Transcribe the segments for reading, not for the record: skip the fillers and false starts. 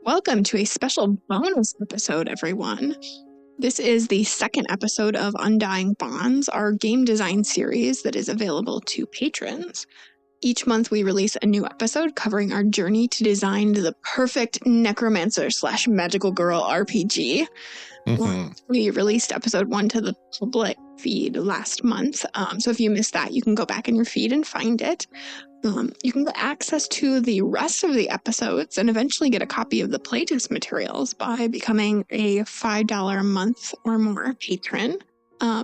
Welcome to a special bonus episode, everyone. This is the second episode of Undying Bonds, our game design series that is available to patrons. Each month we release a new episode covering our journey to design the perfect necromancer / magical girl RPG. We released episode 1 to the public feed last month. So if you missed that, you can go back in your feed and find it. You can get access to the rest of the episodes and eventually get a copy of the playtest materials by becoming a $5 a month or more patron.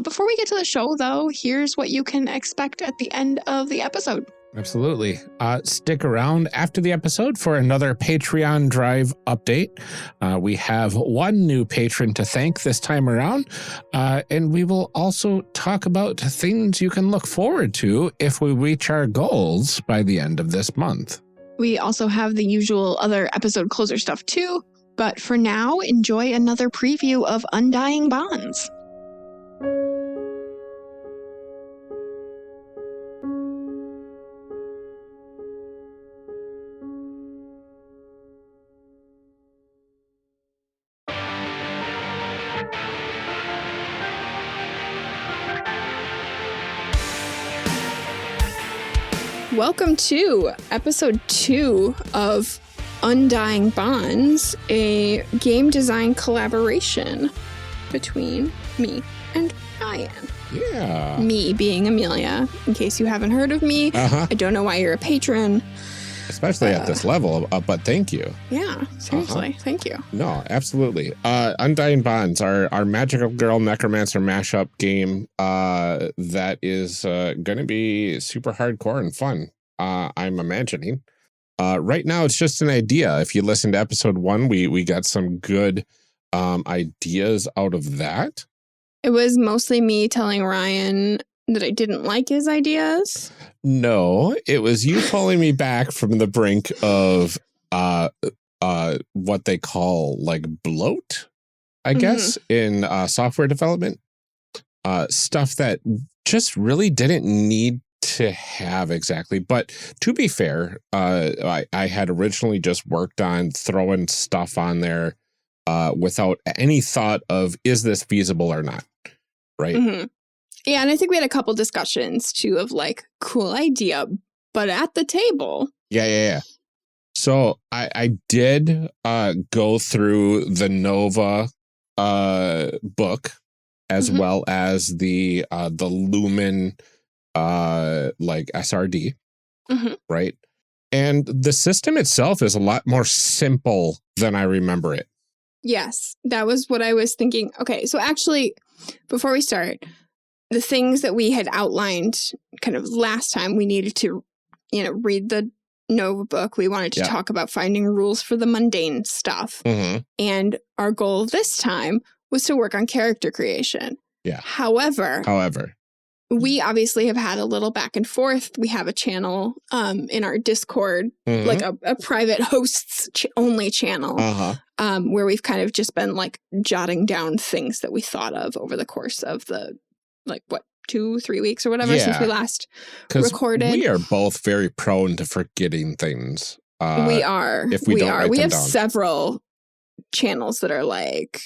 Before we get to the show, though, here's what you can expect at the end of the episode. Absolutely. Stick around after the episode for another Patreon Drive update. We have one new patron to thank this time around, and we will also talk about things you can look forward to if we reach our goals by the end of this month. We also have the usual other episode closer stuff too, but for now, enjoy another preview of Undying Bonds. Welcome to episode 2 of Undying Bonds, a game design collaboration between me and Ryan. Yeah. Me being Amelia, in case you haven't heard of me. I don't know why you're a patron. Especially at this level, but thank you. Yeah, seriously, thank you. No, absolutely. Undying Bonds, our magical girl necromancer mashup game that is going to be super hardcore and fun, I'm imagining. Right now, it's just an idea. If you listen to episode 1, we got some good ideas out of that. It was mostly me telling Ryan that I didn't like his ideas. No, it was you pulling me back from the brink of what they call like bloat, I guess, in software development. Stuff that just really didn't need to have exactly. But to be fair, I had originally just worked on throwing stuff on there without any thought of, is this feasible or not? Right. Yeah, and I think we had a couple discussions, too, of like, cool idea, but at the table. Yeah. So I did go through the Nova book as well as the Lumen like SRD, right? And the system itself is a lot more simple than I remember it. Yes, that was what I was thinking. Okay, so actually, before we start, the things that we had outlined kind of last time, we needed to, read the Nova book. We wanted to talk about finding rules for the mundane stuff. And our goal this time was to work on character creation. Yeah. However, we obviously have had a little back and forth. We have a channel in our Discord, like a private hosts only channel, where we've kind of just been like jotting down things that we thought of over the course of the 2-3 weeks or whatever since we last recorded. We are both very prone to forgetting things. We are. If we don't write we them have down. Several channels that are like,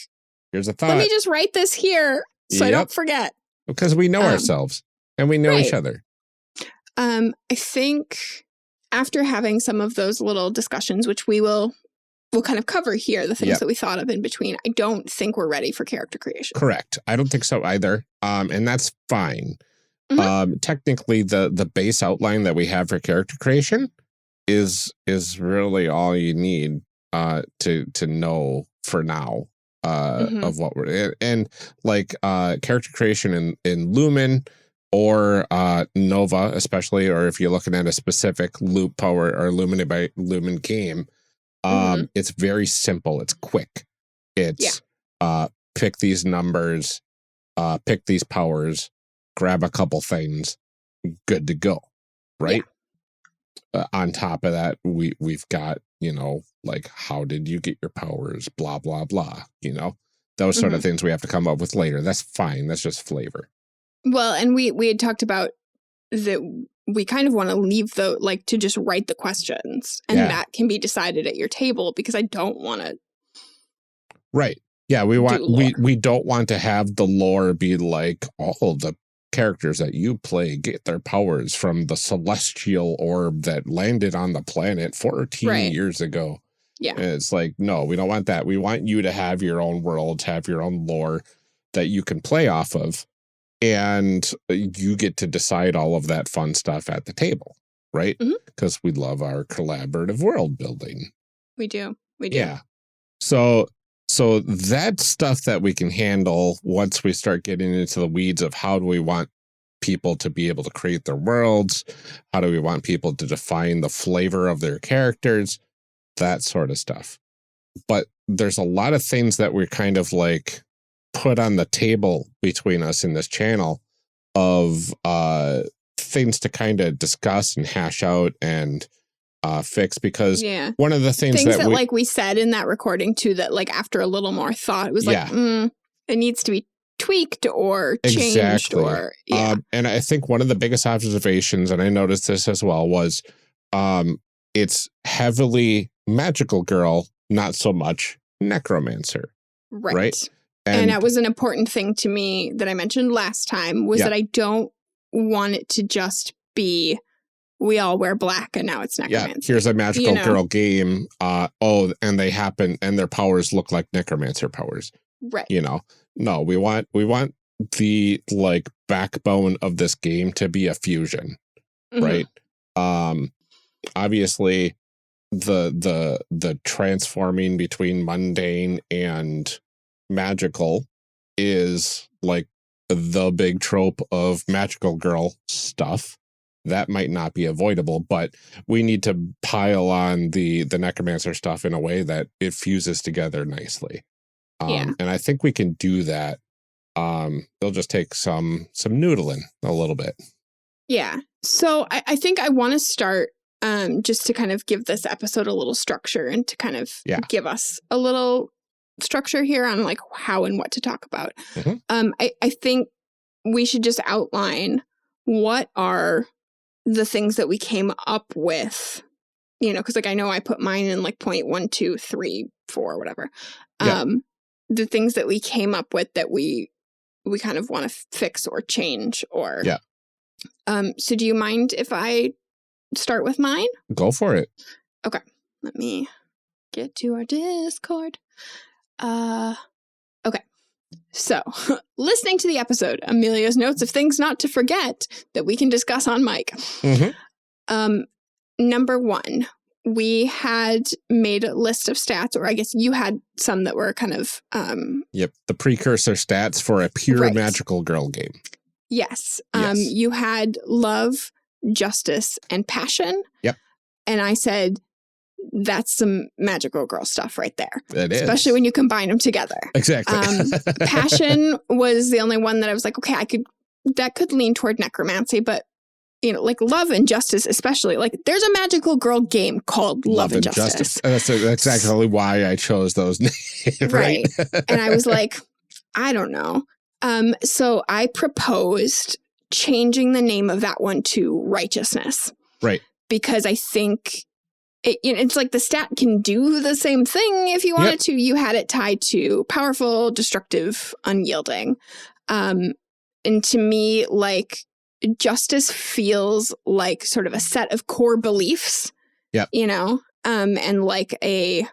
here's a thought. Let me just write this here so I don't forget. Because we know ourselves and we know each other. I think after having some of those little discussions, which we'll kind of cover here, the things that we thought of in between, I don't think we're ready for character creation. Correct. I don't think so either. And that's fine. Technically, the base outline that we have for character creation is really all you need to know for now of what we're and like character creation in Lumen or Nova, especially, or if you're looking at a specific loop power or Lumen by Lumen game. It's very simple. It's quick. It's pick these numbers, pick these powers, grab a couple things, good to go. Right. On top of that, we've got, like, how did you get your powers? Blah, blah, blah. Those sort of things we have to come up with later. That's fine. That's just flavor. Well, and we had talked about that we kind of want to leave to just write the questions and that can be decided at your table, because I don't want to. Right. Yeah. We don't want to have the lore be like all the characters that you play get their powers from the celestial orb that landed on the planet 14 years ago. Yeah. And it's like, no, we don't want that. We want you to have your own worlds, have your own lore that you can play off of. And you get to decide all of that fun stuff at the table, right? Because we love our collaborative world building. We do. Yeah. So that's stuff that we can handle once we start getting into the weeds of how do we want people to be able to create their worlds? How do we want people to define the flavor of their characters? That sort of stuff. But there's a lot of things that we're kind of like put on the table between us in this channel of things to kind of discuss and hash out and fix, because one of the things that like we said in that recording too, that like after a little more thought, it was it needs to be tweaked or changed or and I think one of the biggest observations, and I noticed this as well, was it's heavily magical girl, not so much necromancer. Right. And that was an important thing to me that I mentioned last time, was that I don't want it to just be we all wear black and now it's necromancy. Yeah, here's a magical girl game. And they happen and their powers look like necromancer powers. Right. No, we want the like backbone of this game to be a fusion. Right. Obviously the transforming between mundane and magical is like the big trope of magical girl stuff. That might not be avoidable, but we need to pile on the necromancer stuff in a way that it fuses together nicely. And I think we can do that. It'll just take some noodling a little bit. Yeah. So I think I want to start just to kind of give this episode a little structure and to kind of give us a little structure here on like how and what to talk about. I think we should just outline what are the things that we came up with, because like I know I put mine in like point 1, 2, 3, 4, whatever. The things that we came up with that we kind of want to fix or change or so do you mind if I start with mine? Go for it. Okay. Let me get to our Discord. Okay. So, listening to the episode, Amelia's notes of things not to forget that we can discuss on mic. Number 1, we had made a list of stats, or I guess you had some that were kind of... the precursor stats for a pure magical girl game. Yes. You had love, justice, and passion. And I said, that's some magical girl stuff right there. It is. Especially when you combine them together. Exactly. Passion was the only one that I was like, okay, that could lean toward necromancy, but like love and justice, especially, like there's a magical girl game called Love and Justice. That's exactly why I chose those names. Right. And I was like, I don't know. So I proposed changing the name of that one to Righteousness. Right. Because I think it's like the stat can do the same thing if you wanted to. You had it tied to powerful, destructive, unyielding. And to me, like, justice feels like sort of a set of core beliefs, and like a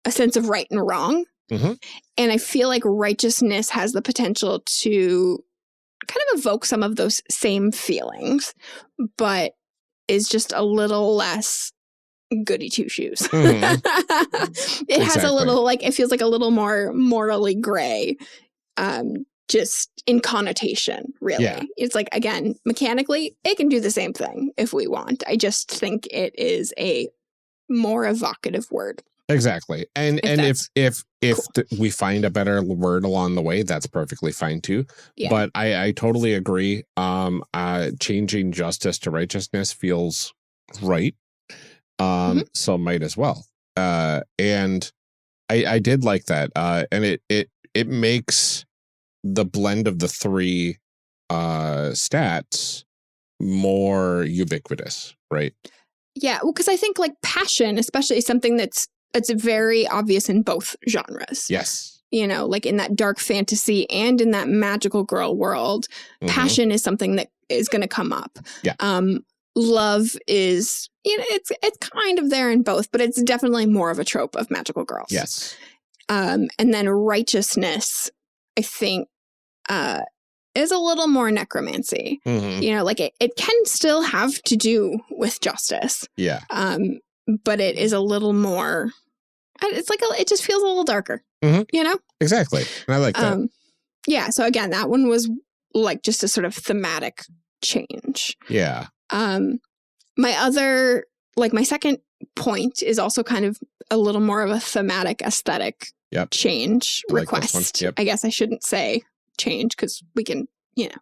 sense of right and wrong. And I feel like righteousness has the potential to kind of evoke some of those same feelings, but is just a little less goody two shoes. It has a little, like, it feels like a little more morally gray, just in connotation, really. It's like, again, mechanically, it can do the same thing if we want. I just think it is a more evocative word. Exactly. And if cool. We find a better word along the way, that's perfectly fine too. But I totally agree. Changing justice to righteousness feels right. So might as well. And I did like that. And it makes the blend of the three stats more ubiquitous, right? Yeah, well, because I think like passion, especially, is something that's very obvious in both genres. Yes. You know, like in that dark fantasy and in that magical girl world, passion is something that is going to come up. Yeah. Love is, you know, it's kind of there in both, but it's definitely more of a trope of magical girls. Yes. And then righteousness, I think, is a little more necromancy. You know, like it can still have to do with justice. Yeah. But it is a little more, it's like, it just feels a little darker, you know? Exactly. And I like that. Yeah. So again, that one was like just a sort of thematic change. Yeah. My other, like my second point is also kind of a little more of a thematic aesthetic change request. Yep. I guess I shouldn't say change because we can, you know,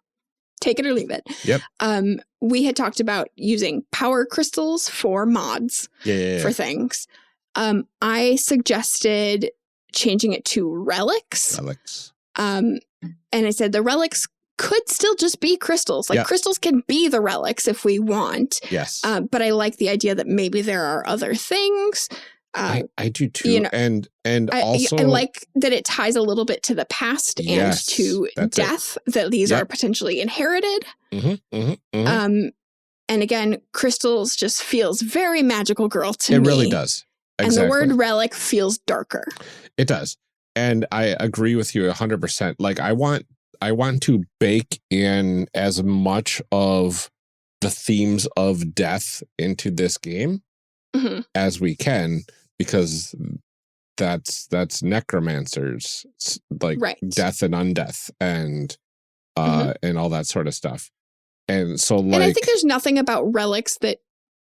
take it or leave it. Yep. We had talked about using power crystals for mods for things. I suggested changing it to relics. And I said the relics could still just be crystals. Like crystals can be the relics if we want. Yes. But I like the idea that maybe there are other things. I do too. You know, and also I like that it ties a little bit to the past and to death, that these are potentially inherited. And again, crystals just feels very magical girl to me. It really does. Exactly. And the word relic feels darker. It does. And I agree with you 100%. Like I want to bake in as much of the themes of death into this game as we can, because that's necromancers, like death and undeath and all that sort of stuff. And so like, and I think there's nothing about relics that,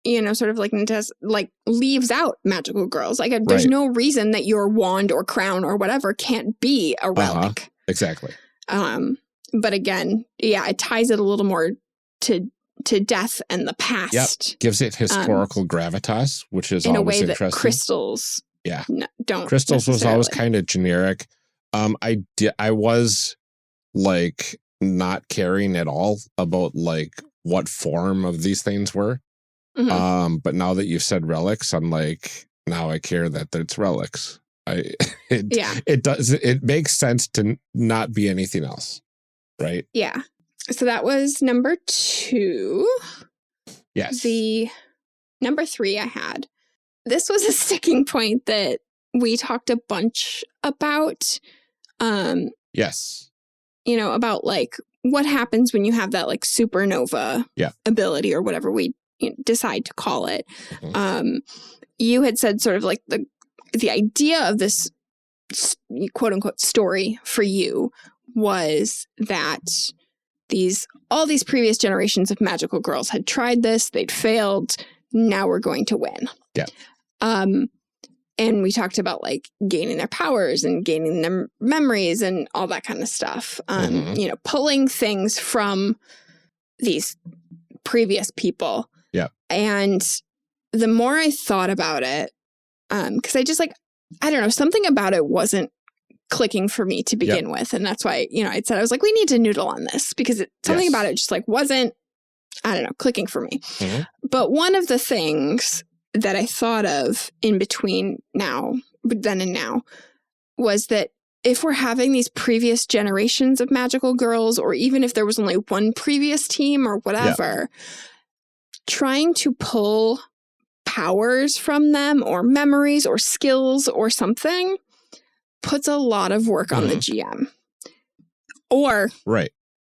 you know, sort of like leaves out magical girls. Like there's no reason that your wand or crown or whatever can't be a relic. Exactly. But again, it ties it a little more to death and the past. Yep. Gives it historical gravitas, which is in always a way interesting. That crystals don't. Crystals was always kind of generic. I was like not caring at all about like what form of these things were. But now that you've said relics, I'm like, now I care that it's relics. It makes sense to not be anything else. Right. Yeah. So that was number 2. Yes. The number 3 I had. This was a sticking point that we talked a bunch about. Yes. You know, about like what happens when you have that like supernova ability or whatever we decide to call it. You had said sort of like the idea of this quote unquote story for you was that all these previous generations of magical girls had tried this, they'd failed, now we're going to win. Yeah. And we talked about like gaining their powers and gaining their memories and all that kind of stuff. You know, pulling things from these previous people. Yeah. And the more I thought about it, because I just like, I don't know, something about it wasn't clicking for me to begin with. And that's why, you know, I said, I was like, we need to noodle on this because something about it just like wasn't, I don't know, clicking for me. But one of the things that I thought of in between then and now, was that if we're having these previous generations of magical girls, or even if there was only one previous team or whatever, trying to pull powers from them or memories or skills or something puts a lot of work on the GM. Or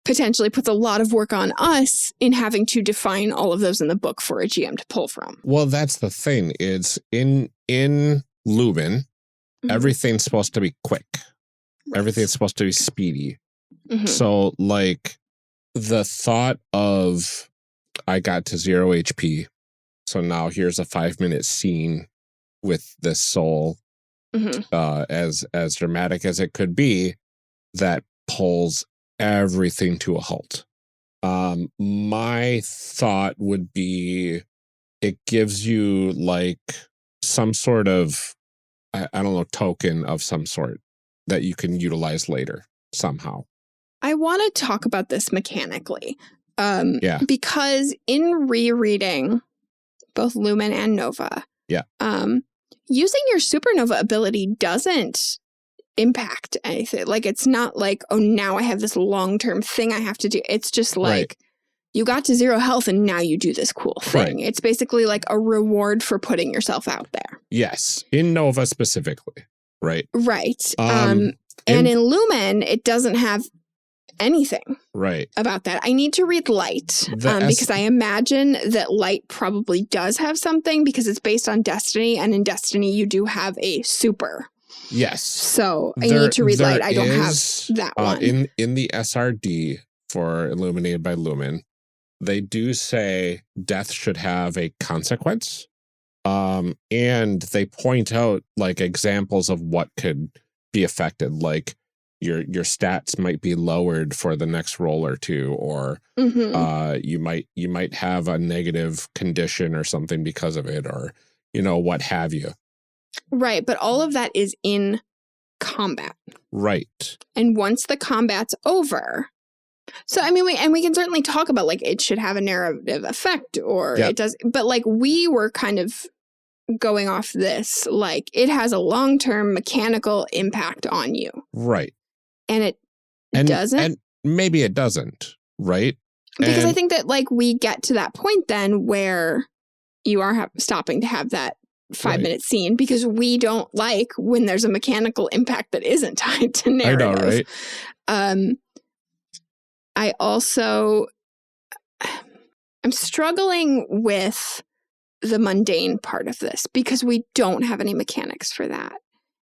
potentially puts a lot of work on us in having to define all of those in the book for a GM to pull from. Well, that's the thing. It's in Lubin, everything's supposed to be quick. Everything's supposed to be speedy. So like the thought of I got to 0 HP, so now here's a 5-minute scene with this soul, as dramatic as it could be, that pulls everything to a halt. My thought would be it gives you like some sort of, I don't know, token of some sort that you can utilize later somehow. I want to talk about this mechanically. Because in rereading both Lumen and Nova, using your supernova ability doesn't impact anything. Like, it's not like, oh, now I have this long-term thing I have to do. It's just like, you got to 0 health and now you do this cool thing. It's basically like a reward for putting yourself out there. Yes. In Nova specifically. Right. And in Lumen, it doesn't have anything about that. I need to read Light because I imagine that Light probably does have something because it's based on Destiny, and in Destiny you do have a super. Yes. So I need to read Light. I don't have that one. In the SRD for Illuminated by Lumen, they do say death should have a consequence. And they point out like examples of what could be affected, like your stats might be lowered for the next roll or two, or you might have a negative condition or something because of it, or what have you. Right, but all of that is in combat. Right. And once the combat's over, so I mean, we can certainly talk about like it should have a narrative effect, or it does, but like we were kind of going off this, like it has a long-term mechanical impact on you. Right. And it doesn't. And maybe it doesn't, right? Because I think that like we get to that point then where you are stopping to have that 5-minute scene, because we don't like when there's a mechanical impact that isn't tied to narrative. I know, right? I also, I'm struggling with the mundane part of this because we don't have any mechanics for that.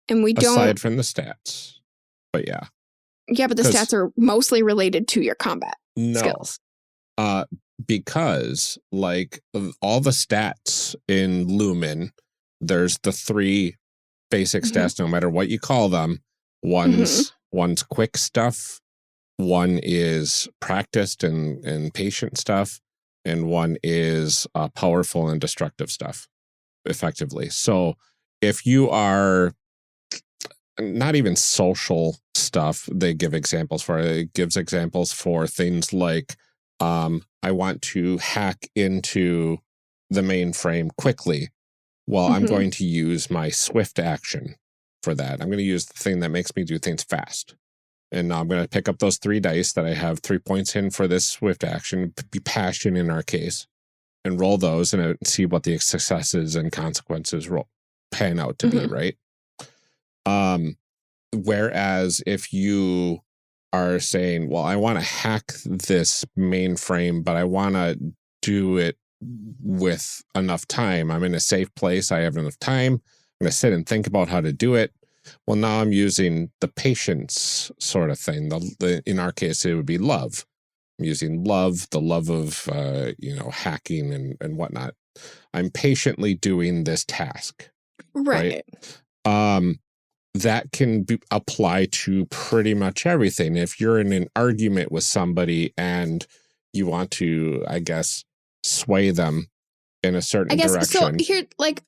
And we don't. Aside from the stats. But yeah. Yeah, but the stats are mostly related to your combat skills. Because like all the stats in Lumen, there's the 3 basic stats, no matter what you call them. One's quick stuff. One is practiced and patient stuff. And one is powerful and destructive stuff, effectively. So if you are not even social stuff, they give examples for it. It gives examples for things like, I want to hack into the mainframe quickly. Well, I'm going to use my swift action for that. I'm going to use the thing that makes me do things fast. And I'm going to pick up those 3 dice that I have 3 points in for this swift action, be passion in our case, and roll those and see what the successes and consequences pan out to be, right? Whereas if you are saying, well, I want to hack this mainframe, but I want to do it with enough time. I'm in a safe place. I have enough time. I'm going to sit and think about how to do it. Well, now I'm using the patience sort of thing. In our case, it would be love. I'm using love, the love of, hacking and whatnot. I'm patiently doing this task. Right. That can apply to pretty much everything. If you're in an argument with somebody and you want to, I guess, sway them in a certain direction. So here, like,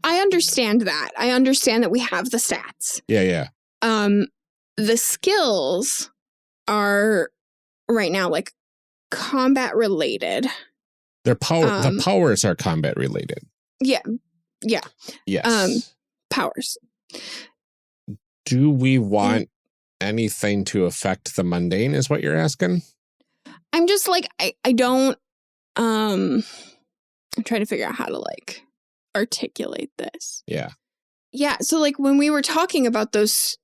I understand that. I understand that we have the stats. Yeah. The skills are right now like combat related. The powers are combat related. Yeah. Yes. Powers. Do we want anything to affect the mundane is what you're asking? I'm just like, I don't, I'm trying to figure out how to like articulate this. Yeah. So like when we were talking about those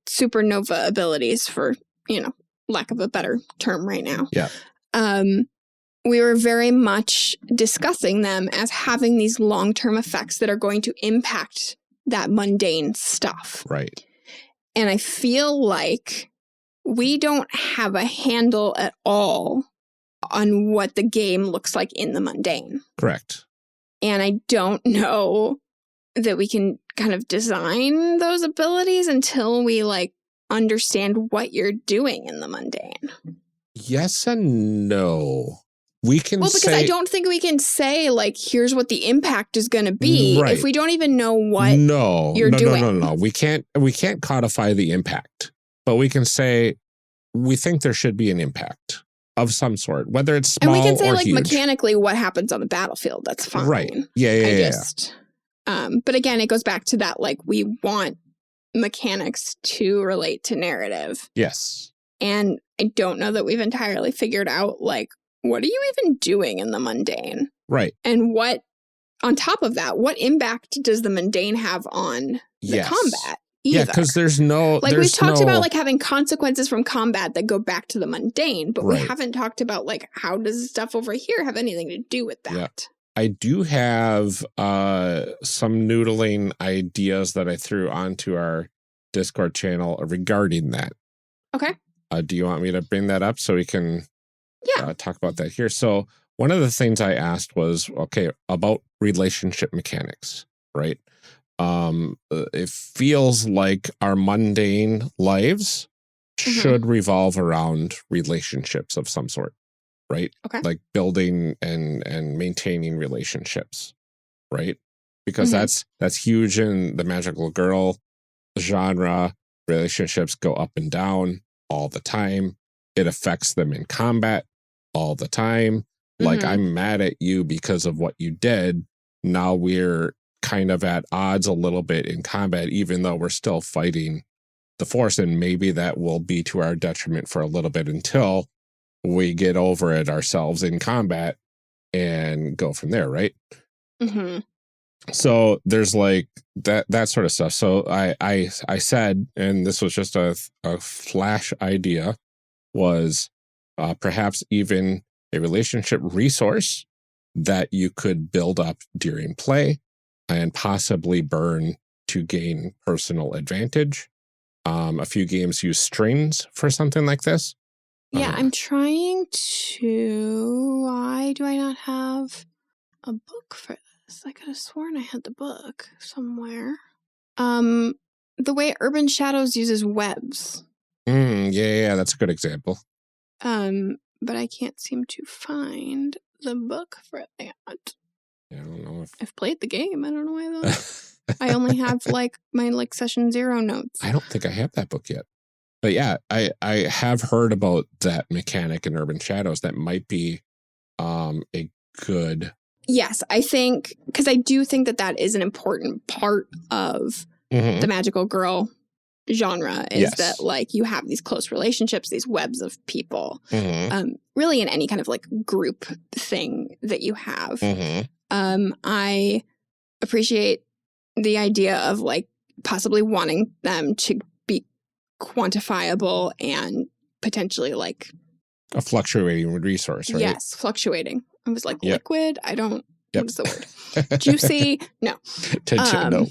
supernova abilities, for, lack of a better term right now. Yeah. We were very much discussing them as having these long-term effects that are going to impact that mundane stuff. Right. And I feel like we don't have a handle at all on what the game looks like in the mundane. Correct. And I don't know that we can kind of design those abilities until we like understand what you're doing in the mundane. Yes and no. We can because I don't think we can say like, here's what the impact is going to be if we don't even know what you're doing. No. We can't codify the impact, but we can say we think there should be an impact. of some sort, whether it's small or huge. And we can say like huge. Mechanically what happens on the battlefield. That's fine. Right. Yeah. But again, it goes back to that, like, we want mechanics to relate to narrative. Yes. And I don't know that we've entirely figured out, like, what are you even doing in the mundane? Right. And what, on top of that, what impact does the mundane have on the combat? Either. Yeah, because there's no... Like, we've talked about, like, having consequences from combat that go back to the mundane, but we haven't talked about, like, how does stuff over here have anything to do with that? Yeah. I do have some noodling ideas that I threw onto our Discord channel regarding that. Okay. Do you want me to bring that up so we can talk about that here? So one of the things I asked was, okay, about relationship mechanics, right? It feels like our mundane lives should revolve around relationships of some sort. Right? Okay. Like building and maintaining relationships, right? Because that's huge in the magical girl genre. Relationships go up and down all the time. It affects them in combat all the time. Like, I'm mad at you because of what you did. Now we're kind of at odds a little bit in combat, even though we're still fighting the force. And maybe that will be to our detriment for a little bit until we get over it ourselves in combat and go from there, right? So there's like that sort of stuff. So I said, and this was just a flash idea, was perhaps even a relationship resource that you could build up during play and possibly burn to gain personal advantage. A few games use strings for something like this. Yeah, I'm trying to... Why do I not have a book for this? I could have sworn I had the book somewhere. The way Urban Shadows uses webs. Yeah, that's a good example. But I can't seem to find the book for that. Yeah, I don't know if... I've played the game. I don't know why though. I only have like my session 0 notes. I don't think I have that book yet. But yeah, I have heard about that mechanic in Urban Shadows. That might be a good... Yes, I think, because I do think that is an important part of the magical girl genre, is that, like, you have these close relationships, these webs of people, really in any kind of, like, group thing that you have. I appreciate the idea of, like, possibly wanting them to be quantifiable and potentially, like... a fluctuating resource, right? Yes, fluctuating. I was like, liquid? I don't... What is the word? Juicy? No. No.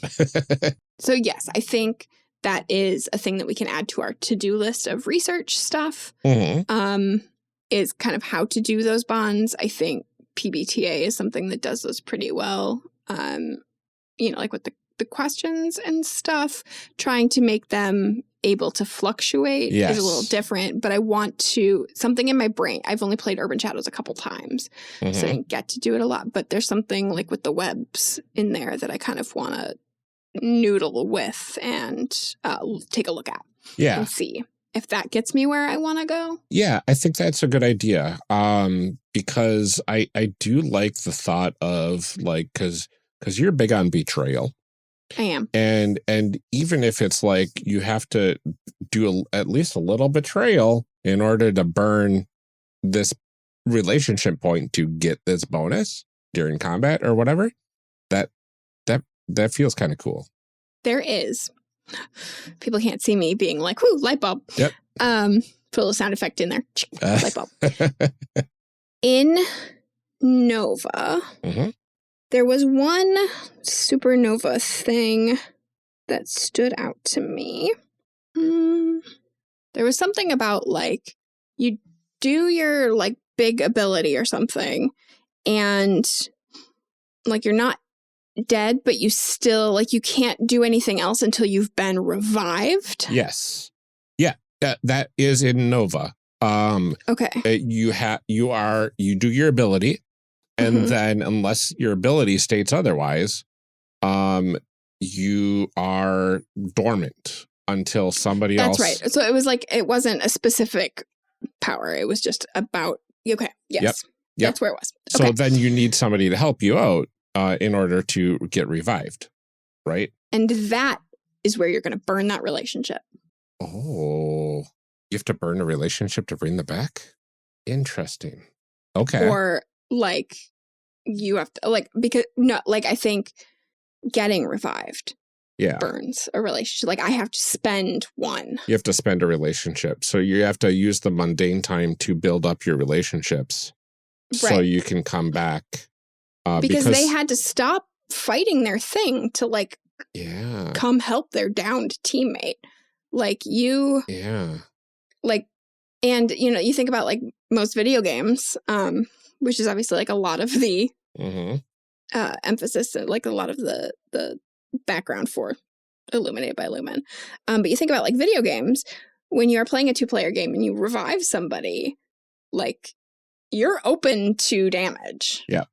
So yes, I think that is a thing that we can add to our to-do list of research stuff, is kind of how to do those bonds. I think PBTA is something that does those pretty well. Like with the questions and stuff, trying to make them able to fluctuate is a little different, but I want to, something in my brain, I've only played Urban Shadows a couple times, so I didn't get to do it a lot, but there's something like with the webs in there that I kind of want to noodle with and take a look at and see if that gets me where I want to go. Yeah, I think that's a good idea, because I do like the thought of, like, because you're big on betrayal. I am. And even if it's like you have to do at least a little betrayal in order to burn this relationship point to get this bonus during combat or whatever, that feels kind of cool. There is. People can't see me being like, whoo, light bulb. Yep. Put a little sound effect in there. Light bulb. In Nova, there was one supernova thing that stood out to me. There was something about, like, you do your, like, big ability or something, and, like, you're not dead, but you still, like, you can't do anything else until you've been revived. Yes. Yeah, that is in Nova. Okay. You do your ability, and then unless your ability states otherwise, you are dormant until somebody else. That's right. So it was like, it wasn't a specific power. It was just about, okay, yes, Yep. that's where it was. So Okay. then you need somebody to help you out in order to get revived, right? And that is where you're going to burn that relationship. Oh, you have to burn a relationship to bring them back? Interesting. Okay. Or like you have to, like, because no, like I think getting revived burns a relationship. Like I have to spend one. You have to spend a relationship. So you have to use the mundane time to build up your relationships so you can come back. Because they had to stop fighting their thing to like come help their downed teammate. Like you. Yeah. Like, and you know, you think about like most video games, which is obviously like a lot of the emphasis, like a lot of the background for Illuminated by Lumen. But you think about like video games, when you're playing a 2-player game and you revive somebody, like you're open to damage. Yeah.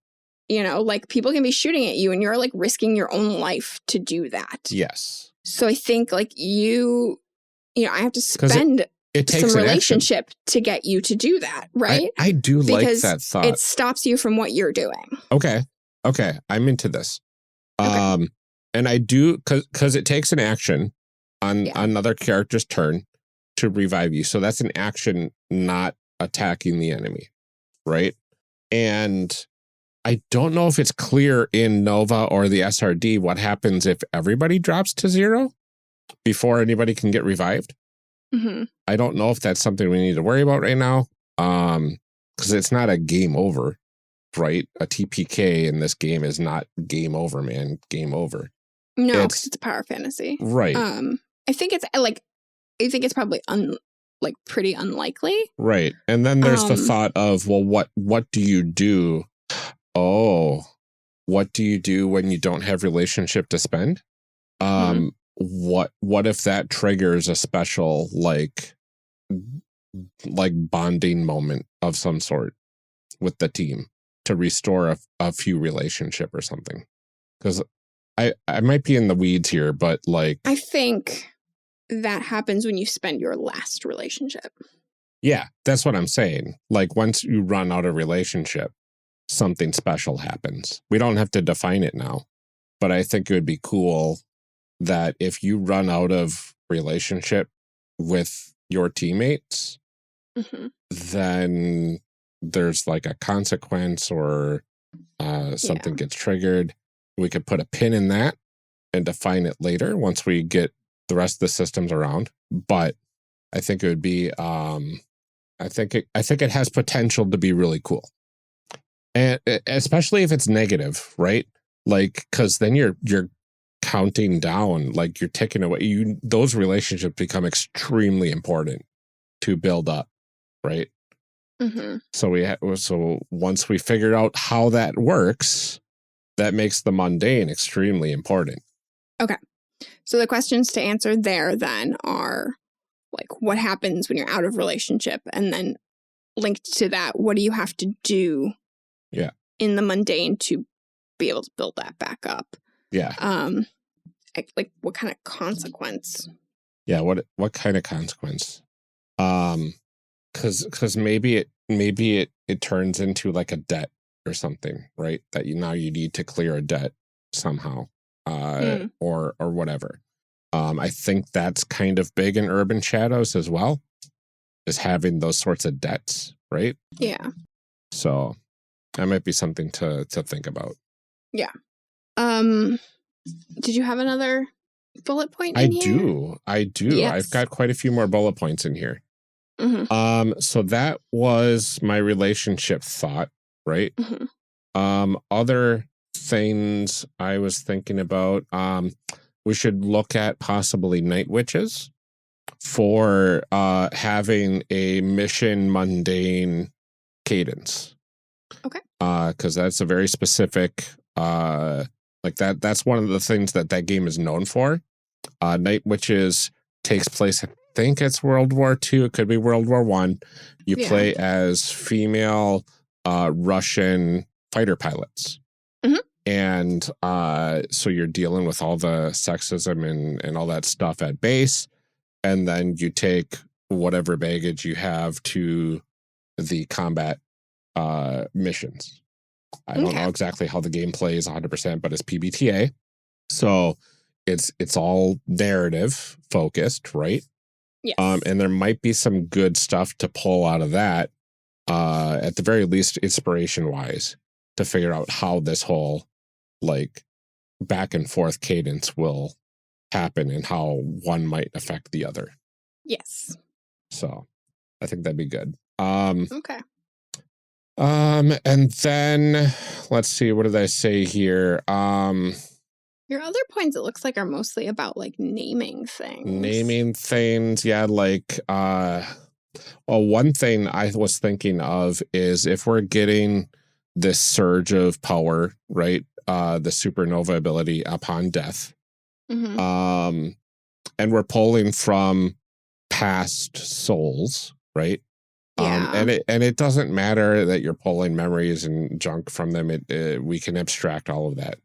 You know, like people can be shooting at you and you're like risking your own life to do that. Yes. So I think like you know, I have to spend it takes some relationship to get you to do that, right? I do like that thought. It stops you from what you're doing. Okay. I'm into this. And I do, because it takes an action on another character's turn to revive you. So that's an action not attacking the enemy, right? And I don't know if it's clear in Nova or the SRD what happens if everybody drops to 0 before anybody can get revived. I don't know if that's something we need to worry about right now, because it's not a game over, right? A TPK in this game is not game over, man. Game over. No, because it's a power fantasy. Right. I think it's like, I think it's probably pretty unlikely. Right. And then there's the thought of, well, what do you do? Oh, what do you do when you don't have relationship to spend? What if that triggers a special like bonding moment of some sort with the team to restore a few relationship or something? Because I might be in the weeds here, but like I think that happens when you spend your last relationship. Yeah, that's what I'm saying. Like once you run out of relationship, something special happens. We don't have to define it now, but I think it would be cool that if you run out of relationship with your teammates, then there's like a consequence or something gets triggered. We could put a pin in that and define it later once we get the rest of the systems around. But I think it would be, I think it has potential to be really cool. And especially if it's negative, right? Like, because then you're counting down, like you're ticking away. Those relationships become extremely important to build up, right? So once we figured out how that works, that makes the mundane extremely important. Okay. So the questions to answer there then are like, what happens when you're out of relationship? And then linked to that, what do you have to do in the mundane to be able to build that back up? Yeah. Like what kind of consequence? Yeah. What kind of consequence? Because maybe it turns into like a debt or something, right? That now you need to clear a debt somehow, or whatever. I think that's kind of big in Urban Shadows as well, is having those sorts of debts, right? Yeah. So that might be something to think about. Yeah. Did you have another bullet point in here? I do. Yes. I've got quite a few more bullet points in here. So that was my relationship thought, right? Other things I was thinking about, we should look at possibly night witches for having a mission mundane cadence. Okay. Because that's a very specific, like that's one of the things that game is known for. Night Witches takes place, I think it's World War II. It could be World War I. You play as female Russian fighter pilots. And so you're dealing with all the sexism and all that stuff at base. And then you take whatever baggage you have to the combat missions. I don't know exactly how the game plays 100%, but it's PBTA. So it's all narrative focused, right? Yes. And there might be some good stuff to pull out of that, at the very least, inspiration wise, to figure out how this whole like back and forth cadence will happen and how one might affect the other. Yes. So I think that'd be good. Okay. And then let's see, what did I say here? Your other points, it looks like, are mostly about like naming things. Yeah, like well, one thing I was thinking of is if we're getting this surge of power, right? The supernova ability upon death. Mm-hmm. And we're pulling from past souls, right? Yeah. And it doesn't matter that you're pulling memories and junk from them. We can abstract all of that.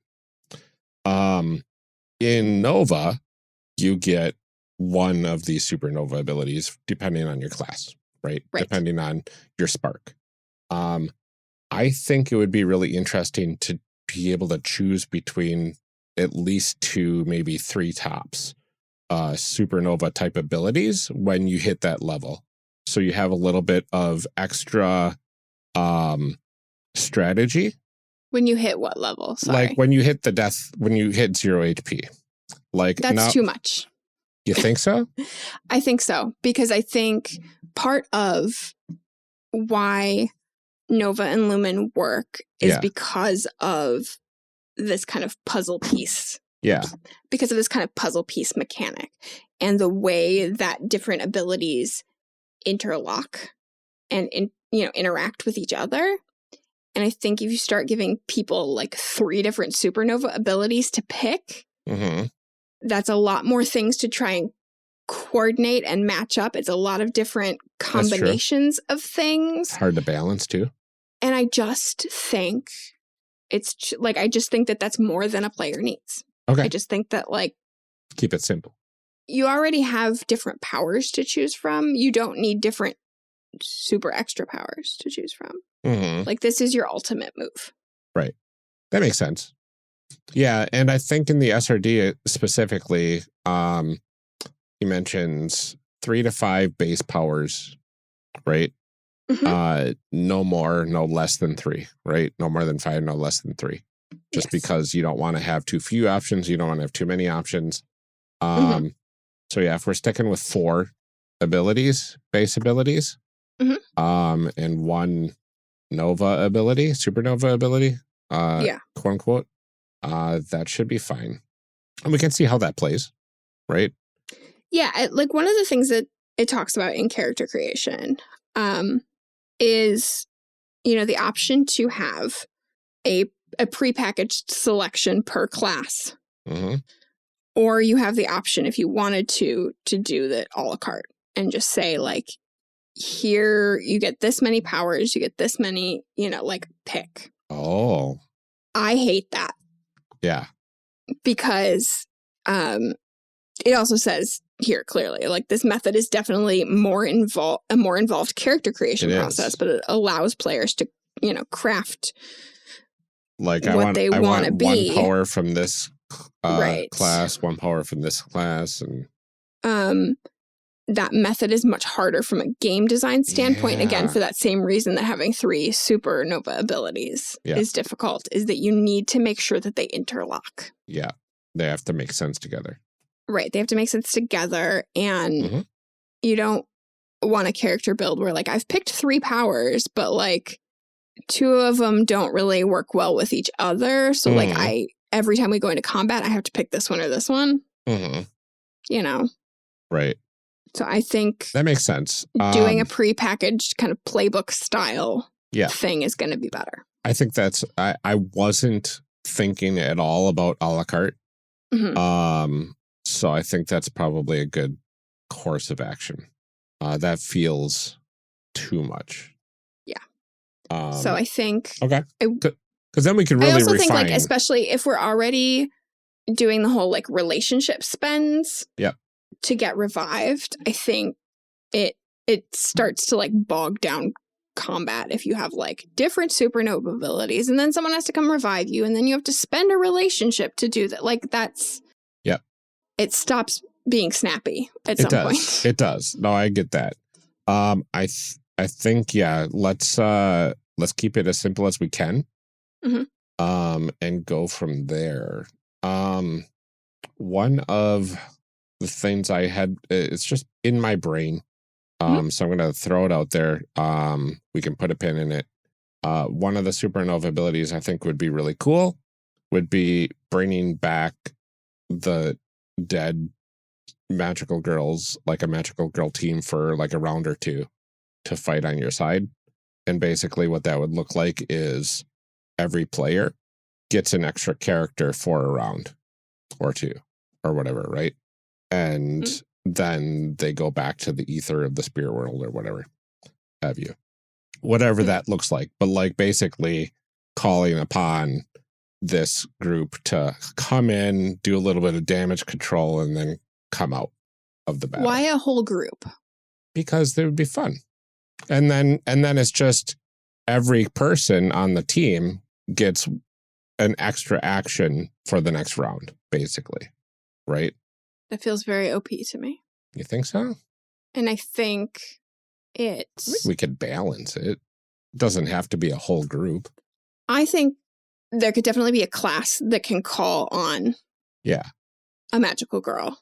In Nova, you get one of these supernova abilities depending on your class, right? Depending on your spark. I think it would be really interesting to be able to choose between at least 2, maybe 3 tops supernova type abilities when you hit that level. So you have a little bit of extra strategy. When you hit what level? Sorry. Like when you hit when you hit 0 HP. Like that's too much. You think so? I think so, because I think part of why Nova and Lumen work is because of this kind of puzzle piece. Yeah. Because of this kind of puzzle piece mechanic and the way that different abilities interlock and interact with each other. And I think if you start giving people like 3 different supernova abilities to pick, that's a lot more things to try and coordinate and match up. It's a lot of different combinations of things. It's hard to balance too. And I just think I just think that that's more than a player needs. Okay. I just think that keep it simple. You already have different powers to choose from. You don't need different super extra powers to choose from. Like this is your ultimate move. Right. That makes sense. Yeah. And I think in the SRD specifically, he mentions 3 to 5 base powers, right? No more, no less than 3, right? No more than 5, no less than 3. Just because you don't want to have too few options. You don't want to have too many options. So yeah, if we're sticking with 4 abilities, base abilities, and 1 Nova ability, supernova ability, quote unquote, that should be fine. And we can see how that plays, right? Yeah, like one of the things that it talks about in character creation is, the option to have a prepackaged selection per class. Or you have the option, if you wanted to do that a la carte and just say, like, here you get this many powers, you get this many, pick. Oh. I hate that. Yeah. Because it also says here clearly, like, this method is definitely a more involved character creation process, but it allows players to, craft like what they want to be. 1 power from this class, 1 power from this class, and that method is much harder from a game design standpoint. Again, for that same reason that having 3 supernova abilities is difficult, is that you need to make sure that they interlock. Yeah, they have to make sense together. Right, they have to make sense together, and you don't want a character build where, like, I've picked 3 powers, but, like, 2 of them don't really work well with each other. So, like, every time we go into combat, I have to pick this one or this one. Right. So I think that makes sense. Doing a prepackaged kind of playbook style thing is going to be better. I think that's, I wasn't thinking at all about a la carte. So I think that's probably a good course of action. That feels too much. Yeah. So I think. Okay. Because then we could really refine. I also think, like, especially if we're already doing the whole, like, relationship spends. Yep. To get revived, I think it it starts to like bog down combat if you have like different supernova abilities and then someone has to come revive you and then you have to spend a relationship to do that. Like that's it stops being snappy at some point. It does. No, I get that. I think let's keep it as simple as we can. And go from there. One of the things I had, it's just in my brain. So I'm going to throw it out there. We can put a pin in it. One of the supernova abilities I think would be really cool would be bringing back the dead magical girls, like a magical girl team for like a round or two to fight on your side. And basically what that would look like is every player gets an extra character for a round or two or whatever, right? And then they go back to the ether of the spirit world or whatever have you. Whatever that looks like. But like basically calling upon this group to come in, do a little bit of damage control, and then come out of the battle. Why a whole group? Because they would be fun. And then it's just every person on the team gets an extra action for the next round, basically. Right? That feels very OP to me. You think so? And I think we could balance it. It doesn't have to be a whole group. I think there could definitely be a class that can call on a magical girl.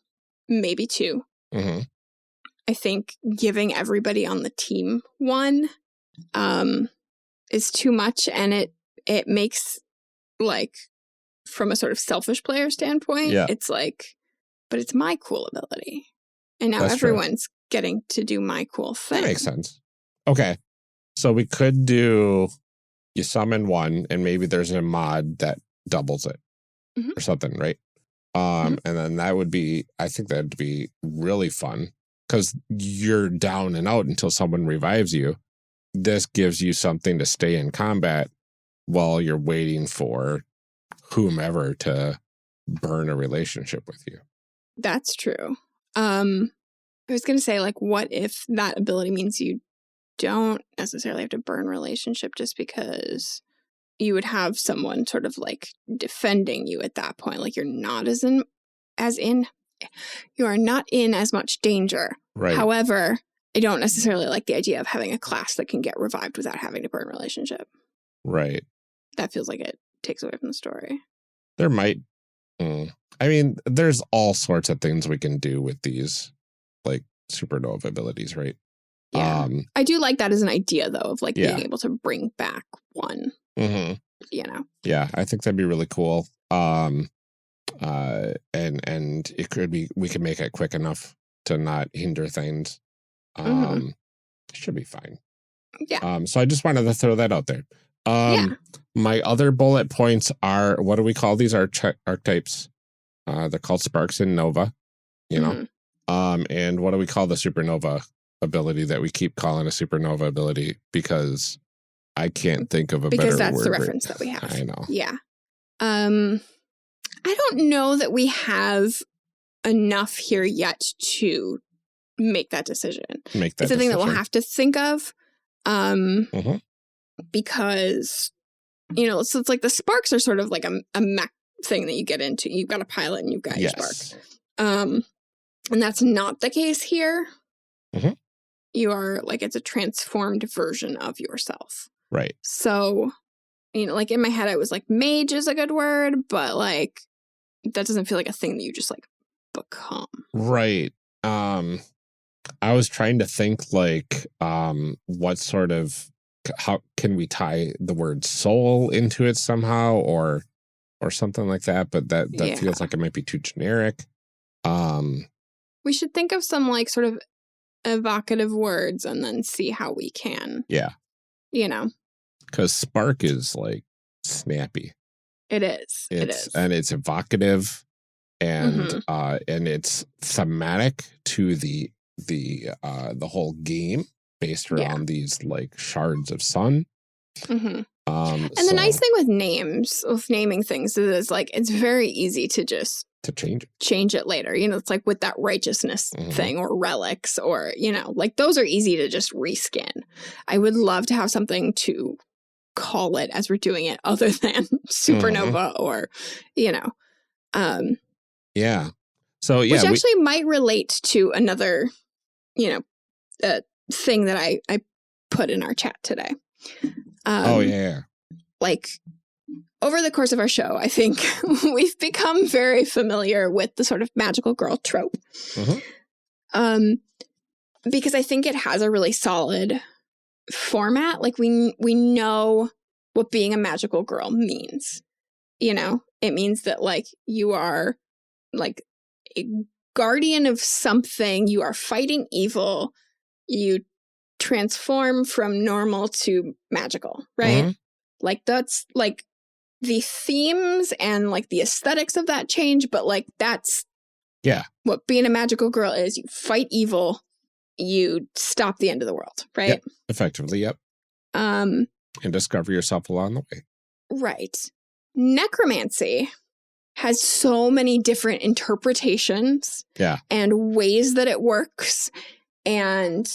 Maybe two. I think giving everybody on the team one is too much, and it makes, like, from a sort of selfish player standpoint, it's like, but it's my cool ability. And now That's everyone's getting to do my cool thing. That makes sense. Okay. So we could do, you summon one, and maybe there's a mod that doubles it or something, right? And then that would be, I think that'd be really fun because you're down and out until someone revives you. This gives you something to stay in combat while you're waiting for whomever to burn a relationship with you. That's true. I was going to say, like, what if that ability means you don't necessarily have to burn relationship just because you would have someone sort of like defending you at that point. Like you're not you are not in as much danger. Right. However, I don't necessarily like the idea of having a class that can get revived without having to burn relationship. Right. That feels like it takes away from the story. There might, I mean, there's all sorts of things we can do with these like supernova abilities, right? Yeah. I do like that as an idea though, of like being able to bring back one. You know. Yeah, I think that'd be really cool. And it could be, we can make it quick enough to not hinder things. It should be fine. Yeah. So I just wanted to throw that out there. My other bullet points are, what do we call these archetypes? They're called sparks and nova, you know. And what do we call the supernova ability that we keep calling a supernova ability? Because I can't think of a better word. Because that's the reference that we have. I know. Yeah. I don't know that we have enough here yet to make that decision. It's a thing that we'll have to think of. Because, you know, so it's like the sparks are sort of like a mech thing that you get into. You've got a pilot and you've got your sparks. And that's not the case here. You are like, it's a transformed version of yourself. Right. So, you know, like in my head, I was like, mage is a good word, but like, that doesn't feel like a thing that you just like become. Right. I was trying to think like, what sort of, how can we tie the word soul into it somehow or something like that? But that feels like it might be too generic. We should think of some like sort of evocative words and then see how we can. Yeah. You know. Because spark is like snappy. It is. It is. And it's evocative and it's thematic to the whole game based around these like shards of sun. And the nice thing with names, with naming things is like, it's very easy to just to change it later. You know, it's like with that righteousness thing or relics or, you know, like those are easy to just reskin. I would love to have something to call it as we're doing it other than supernova or, you know. Yeah. So, yeah. Which actually might relate to another, you know, thing that I put in our chat today. Like, over the course of our show, I think we've become very familiar with the sort of magical girl trope. Because I think it has a really solid format. Like, we know what being a magical girl means. You know, it means that, like, you are, like, a guardian of something. You are fighting evil. You transform from normal to magical, right? Like, that's, like, the themes and, like, the aesthetics of that change, but, like, that's what being a magical girl is. You fight evil. You stop the end of the world, right? Yep. Effectively, yep. And discover yourself along the way. Right. Necromancy has so many different interpretations and ways that it works. And,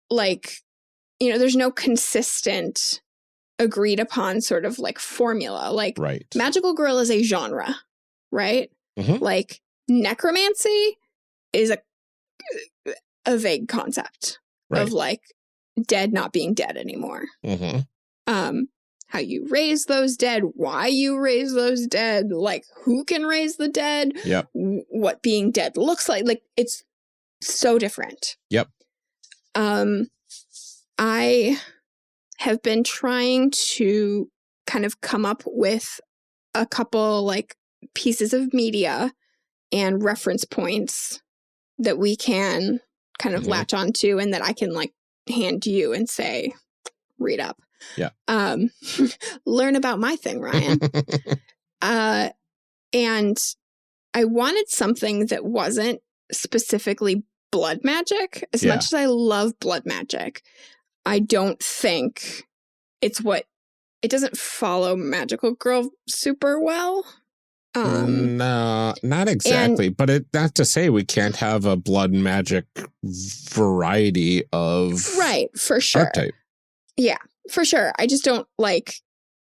like, you know, there's no consistent agreed upon sort of like formula. Like, magical girl is a genre, right? Like, necromancy is a vague concept of, like, dead not being dead anymore. How you raise those dead, why you raise those dead, like, who can raise the dead, what being dead looks like it's so different. I have been trying to kind of come up with a couple, like, pieces of media and reference points that we can kind of latch onto and that I can, like, hand to you and say, read up. Learn about my thing, Ryan. And I wanted something that wasn't specifically blood magic. As much as I love blood magic, I don't think it doesn't follow magical girl super well. No, not exactly. But not to say we can't have a blood magic variety of for sure. archetype. Yeah, for sure. I just don't, like,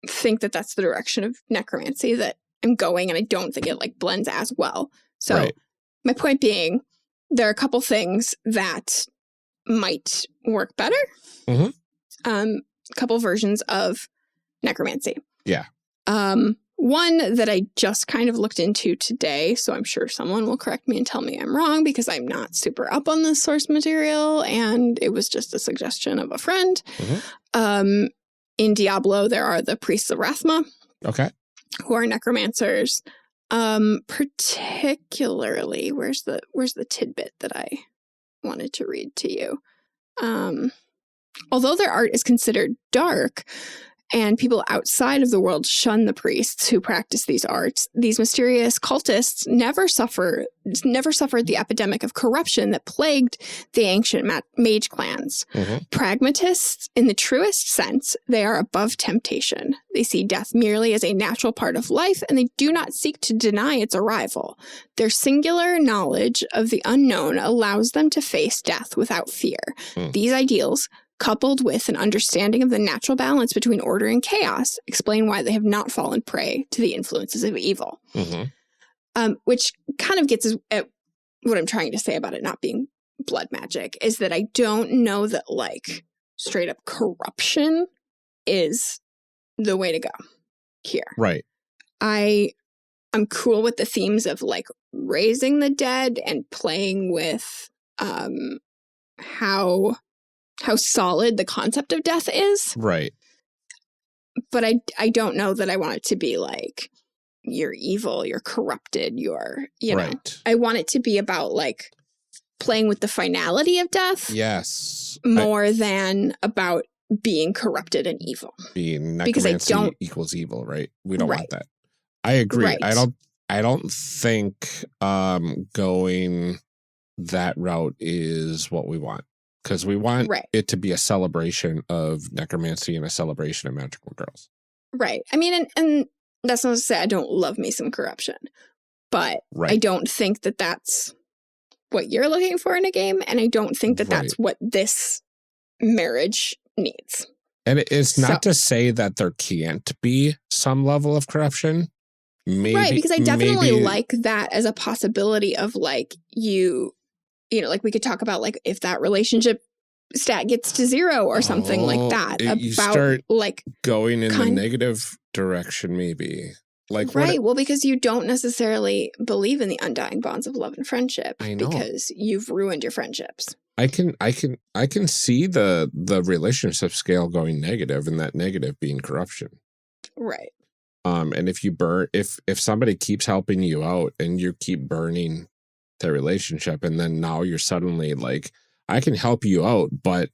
think that that's the direction of necromancy that I'm going, and I don't think it, like, blends as well. So my point being, there are a couple things that might work better. A couple versions of necromancy. One that I just kind of looked into today, so I'm sure someone will correct me and tell me I'm wrong because I'm not super up on the source material, and it was just a suggestion of a friend. In Diablo, there are the priests of Rathma. Who are necromancers. Particularly, where's the tidbit that I wanted to read to you? Although their art is considered dark, and people outside of the world shun the priests who practice these arts, these mysterious cultists never suffered the epidemic of corruption that plagued the ancient mage clans. Pragmatists, in the truest sense, they are above temptation. They see death merely as a natural part of life, and they do not seek to deny its arrival. Their singular knowledge of the unknown allows them to face death without fear. These ideals, coupled with an understanding of the natural balance between order and chaos, explain why they have not fallen prey to the influences of evil. Which kind of gets at what I'm trying to say about it not being blood magic, is that I don't know that, like, straight up corruption is the way to go here. I'm cool with the themes of, like, raising the dead and playing with how solid the concept of death is. But I don't know that I want it to be like, you're evil, you're corrupted, you're, you know. I want it to be about, like, playing with the finality of death. More than about being corrupted and evil. Being necromancy equals evil, right? We don't want that. I agree. I don't think going that route is what we want. Because we want it to be a celebration of necromancy and a celebration of magical girls. I mean, and that's not to say I don't love me some corruption. but Right. I don't think that that's what you're looking for in a game, and I don't think that that's what this marriage needs. And it's not to say that there can't be some level of corruption. Maybe, right, because I definitely like that as a possibility of like you know, like we could talk about like if that relationship stat gets to 0 or something like that. You start like going in the negative direction, maybe. Like right. Well, because you don't necessarily believe in the undying bonds of love and friendship because you've ruined your friendships. I can see the relationship scale going negative and that negative being corruption. Right. And if you burn, if somebody keeps helping you out and you keep burning their relationship, and then now you're suddenly like, I can help you out, but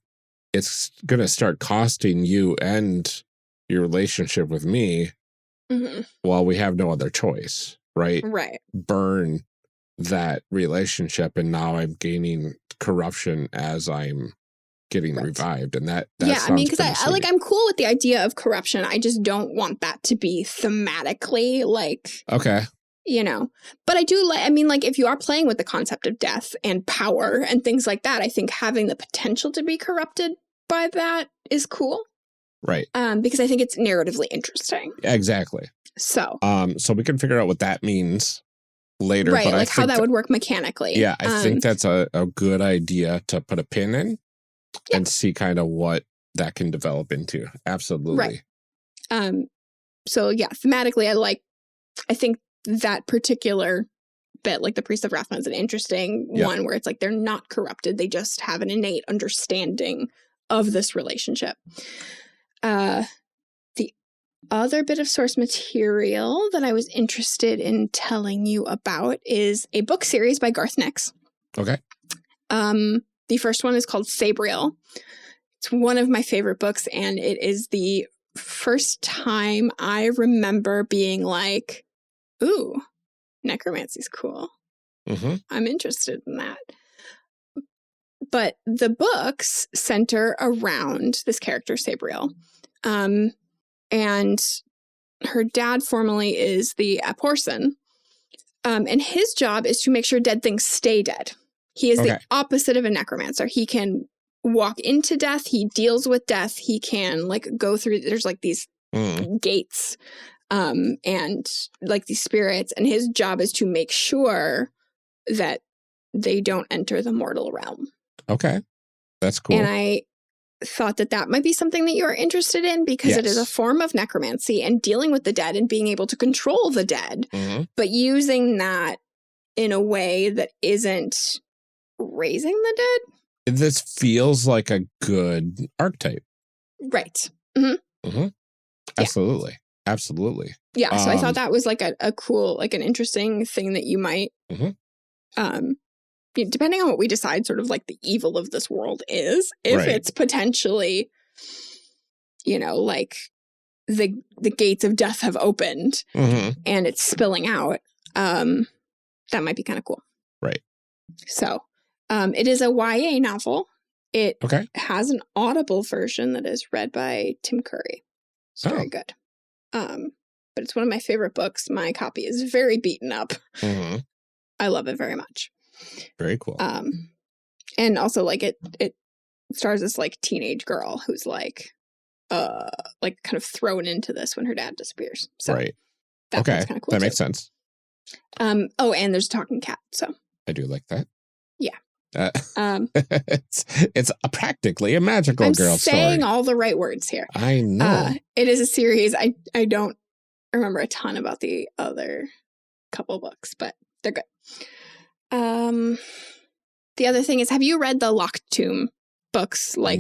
it's going to start costing you and your relationship with me. Well, we have no other choice, right? Right. Burn that relationship, and now I'm gaining corruption as I'm getting revived, and that I mean, because I like, I'm cool with the idea of corruption. I just don't want that to be thematically like you know. But I do like, I mean, like if you are playing with the concept of death and power and things like that, I think having the potential to be corrupted by that is cool, right? Because I think it's narratively interesting. Exactly. So so we can figure out what that means later, right? But like how that would work mechanically. Yeah, I think that's a good idea to put a pin in. And see kind of what that can develop into. Absolutely. Right. So yeah, thematically, I think that particular bit, like the Priest of Rathma, is an interesting one where it's like they're not corrupted. They just have an innate understanding of this relationship. The other bit of source material that I was interested in telling you about is a book series by Garth Nix. Okay. The first one is called Sabriel. It's one of my favorite books, and it is the first time I remember being like, ooh, necromancy's cool. I'm interested in that. But the books center around this character, Sabriel. And her dad formerly is the Aporson. And his job is to make sure dead things stay dead. He is the opposite of a necromancer. He can walk into death. He deals with death. He can like go through, there's like these gates and like these spirits. And his job is to make sure that they don't enter the mortal realm. Okay. That's cool. And I thought that that might be something that you are interested in because it is a form of necromancy and dealing with the dead and being able to control the dead, but using that in a way that isn't raising the dead. This feels like a good archetype. Right. Absolutely. Absolutely. Yeah. So I thought that was like a cool, like an interesting thing that you might, depending on what we decide sort of like the evil of this world is, if it's potentially, you know, like the gates of death have opened and it's spilling out, that might be kind of cool. Right. So it is a YA novel. It has an Audible version that is read by Tim Curry. It's very good. But it's one of my favorite books. My copy is very beaten up. I love it very much. Very cool. And also like it stars this like teenage girl who's like kind of thrown into this when her dad disappears. So that's kind of cool. That makes sense. And there's a talking cat. So I do like that. Yeah. It's practically a magical girl story. I'm saying all the right words here. I know. It is a series. I don't remember a ton about the other couple books, but they're good. The other thing is, have you read the Locked Tomb books? Like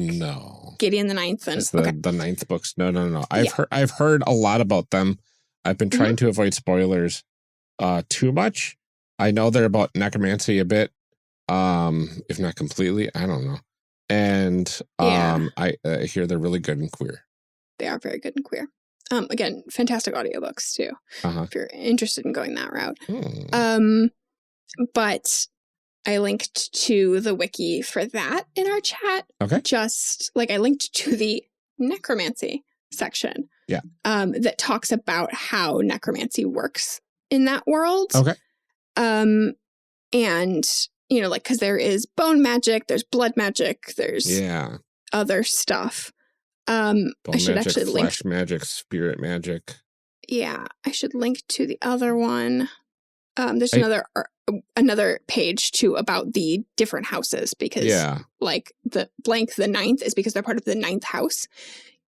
Gideon the Ninth and the Ninth books? No. I've heard a lot about them. I've been trying to avoid spoilers too much. I know they're about necromancy a bit. If not completely, I don't know. And I hear they're really good and queer. They are very good and queer. Again, fantastic audiobooks too. If you're interested in going that route. But I linked to the wiki for that in our chat. Just like I linked to the necromancy section. That talks about how necromancy works in that world. And, you know, like, because there is bone magic, there's blood magic, there's other stuff. Bone I should magic, actually flesh magic, spirit magic. Yeah, I should link to the other one. There's another page too about the different houses, because like the 9th is because they're part of the 9th house.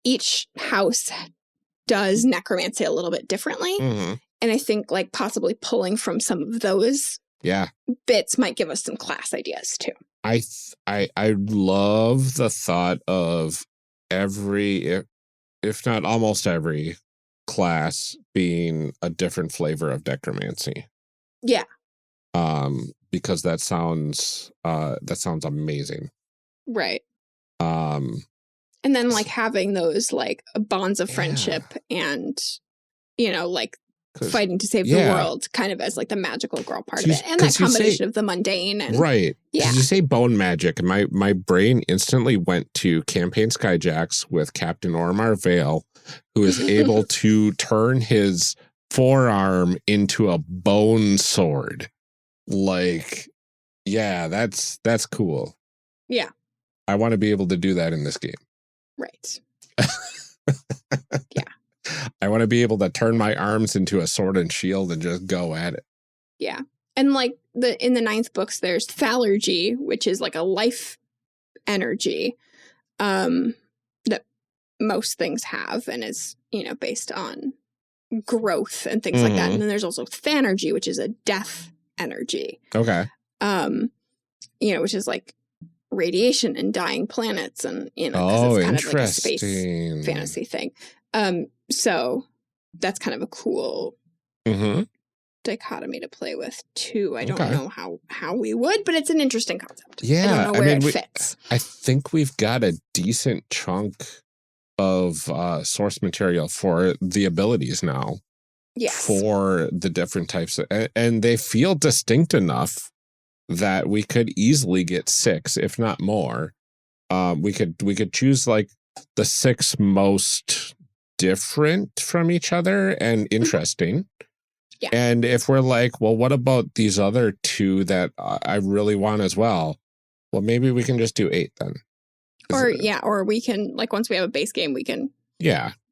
Each house does necromancy a little bit differently. Mm-hmm. And I think like possibly pulling from some of those bits might give us some class ideas too. I love the thought of every, if not almost every class being a different flavor of necromancy. Yeah. Because that sounds amazing. Right. And then like having those like bonds of friendship and, you know, like fighting to save the world kind of as like the magical girl part of it. And that combination of the mundane. And, right. Yeah. Did you say bone magic? And my brain instantly went to Campaign Skyjacks with Captain Ormar Vale, who is able to turn his forearm into a bone sword. Like, yeah, that's cool. Yeah. I want to be able to do that in this game. Right. I want to be able to turn my arms into a sword and shield and just go at it. Yeah. And like in the 9th books, there's thalurgy, which is like a life energy that most things have and is, you know, based on growth and things like that. And then there's also thanergy, which is a death energy. Okay. You know, which is like radiation and dying planets and, you know, because it's kind of like a space fantasy thing. So that's kind of a cool dichotomy to play with too. I don't know how we would, but it's an interesting concept. Yeah. I don't know where it fits. I think we've got a decent chunk of source material for the abilities now. Yes. For the different types and they feel distinct enough that we could easily get 6, if not more. We could choose like the 6 most different from each other and interesting. Yeah. And if we're like, well, what about these other 2 that I really want as well? Well, maybe we can just do 8 then. Or we can, like, once we have a base game, we can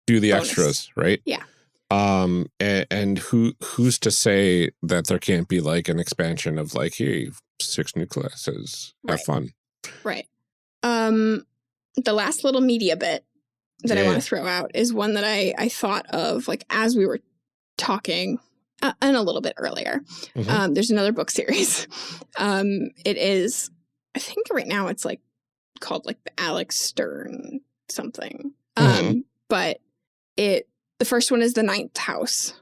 do the extras, right? Yeah. And who's to say that there can't be like an expansion of like, hey, 6 new classes, have fun. Right. The last little media bit that I want to throw out is one that I thought of like as we were talking and a little bit earlier. There's another book series. It is, I think right now it's like called like the Alex Stern something. But the first one is the 9th house.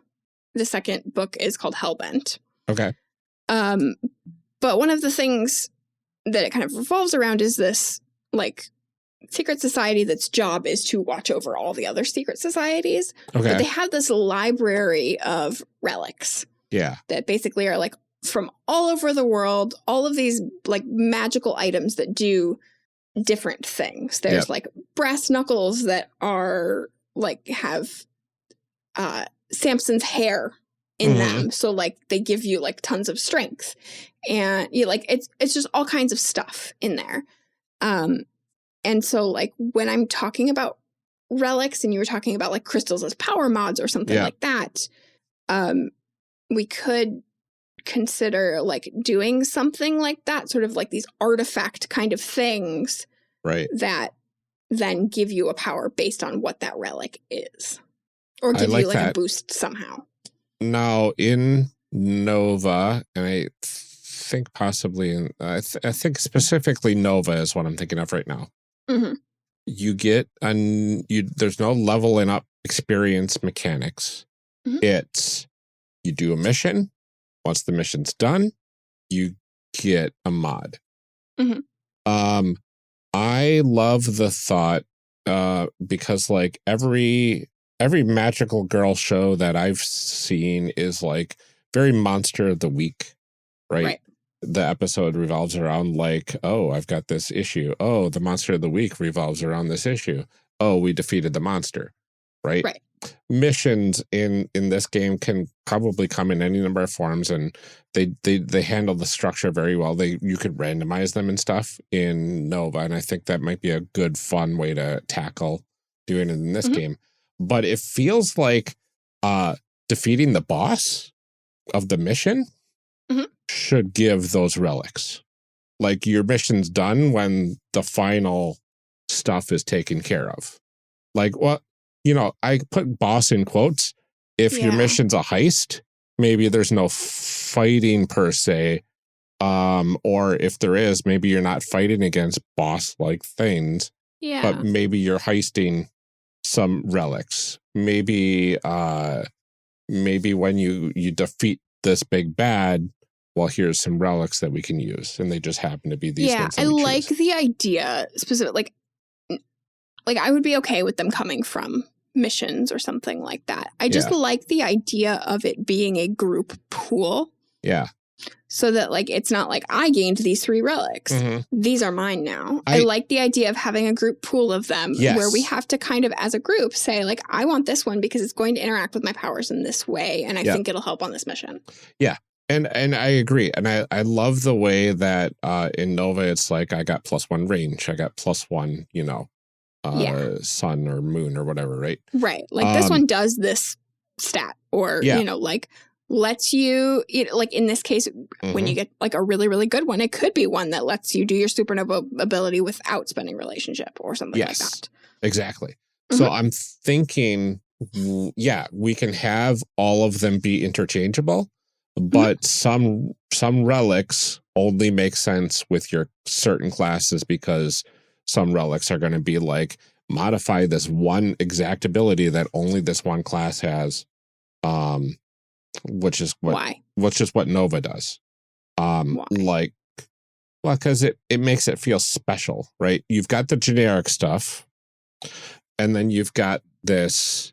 The second book is called Hellbent. Okay. But one of the things that it kind of revolves around is this like secret society that's job is to watch over all the other secret societies. Okay. But they have this library of relics. Yeah. That basically are like from all over the world, all of these like magical items that do different things. There's like brass knuckles that are like have Samson's hair in them. So like they give you like tons of strength. And you like it's just all kinds of stuff in there. And so like when I'm talking about relics and you were talking about like crystals as power mods or something like that, we could consider like doing something like that, sort of like these artifact kind of things, right? That then give you a power based on what that relic is, or give you like a boost somehow. Now in Nova, and I think possibly in, I think specifically Nova is what I'm thinking of right now. You get there's no leveling up experience mechanics. It's you do a mission. Once the mission's done, you get a mod. I love the thought because like every magical girl show that I've seen is like very monster of the week, right? The episode revolves around like, oh, I've got this issue. Oh, the monster of the week revolves around this issue. Oh, we defeated the monster, right? missions in this game can probably come in any number of forms, and they handle the structure very well. You could randomize them and stuff in Nova, and I think that might be a good, fun way to tackle doing it in this game. But it feels like defeating the boss of the mission should give those relics. Like, your mission's done when the final stuff is taken care of. Like, what? You know, I put boss in quotes. If your mission's a heist, maybe there's no fighting per se. Or if there is, maybe you're not fighting against boss-like things. Yeah. But maybe you're heisting some relics. Maybe when you defeat this big bad, well, here's some relics that we can use. And they just happen to be these ones. Yeah, I like the idea specific. Like I would be okay with them coming from missions or something like that. I just like the idea of it being a group pool. Yeah. So that, like, it's not like I gained these 3 relics. These are mine now. I like the idea of having a group pool of them where we have to kind of, as a group, say, like, I want this one because it's going to interact with my powers in this way, and I think it'll help on this mission. Yeah. And I agree. And I love the way that in Nova, it's like, I got +1 range. I got +1, you know, sun or moon or whatever, right? Right. Like, this one does this stat, or, you know, like, lets you, like in this case, when you get like a really, really good one, it could be one that lets you do your supernova ability without spending relationship or something like that. Exactly. So I'm thinking, we can have all of them be interchangeable, but some relics only make sense with your certain classes, because some relics are going to be like, modify this one exact ability that only this one class has. Which is what Nova does. Like, well, because it makes it feel special, right? You've got the generic stuff, and then you've got this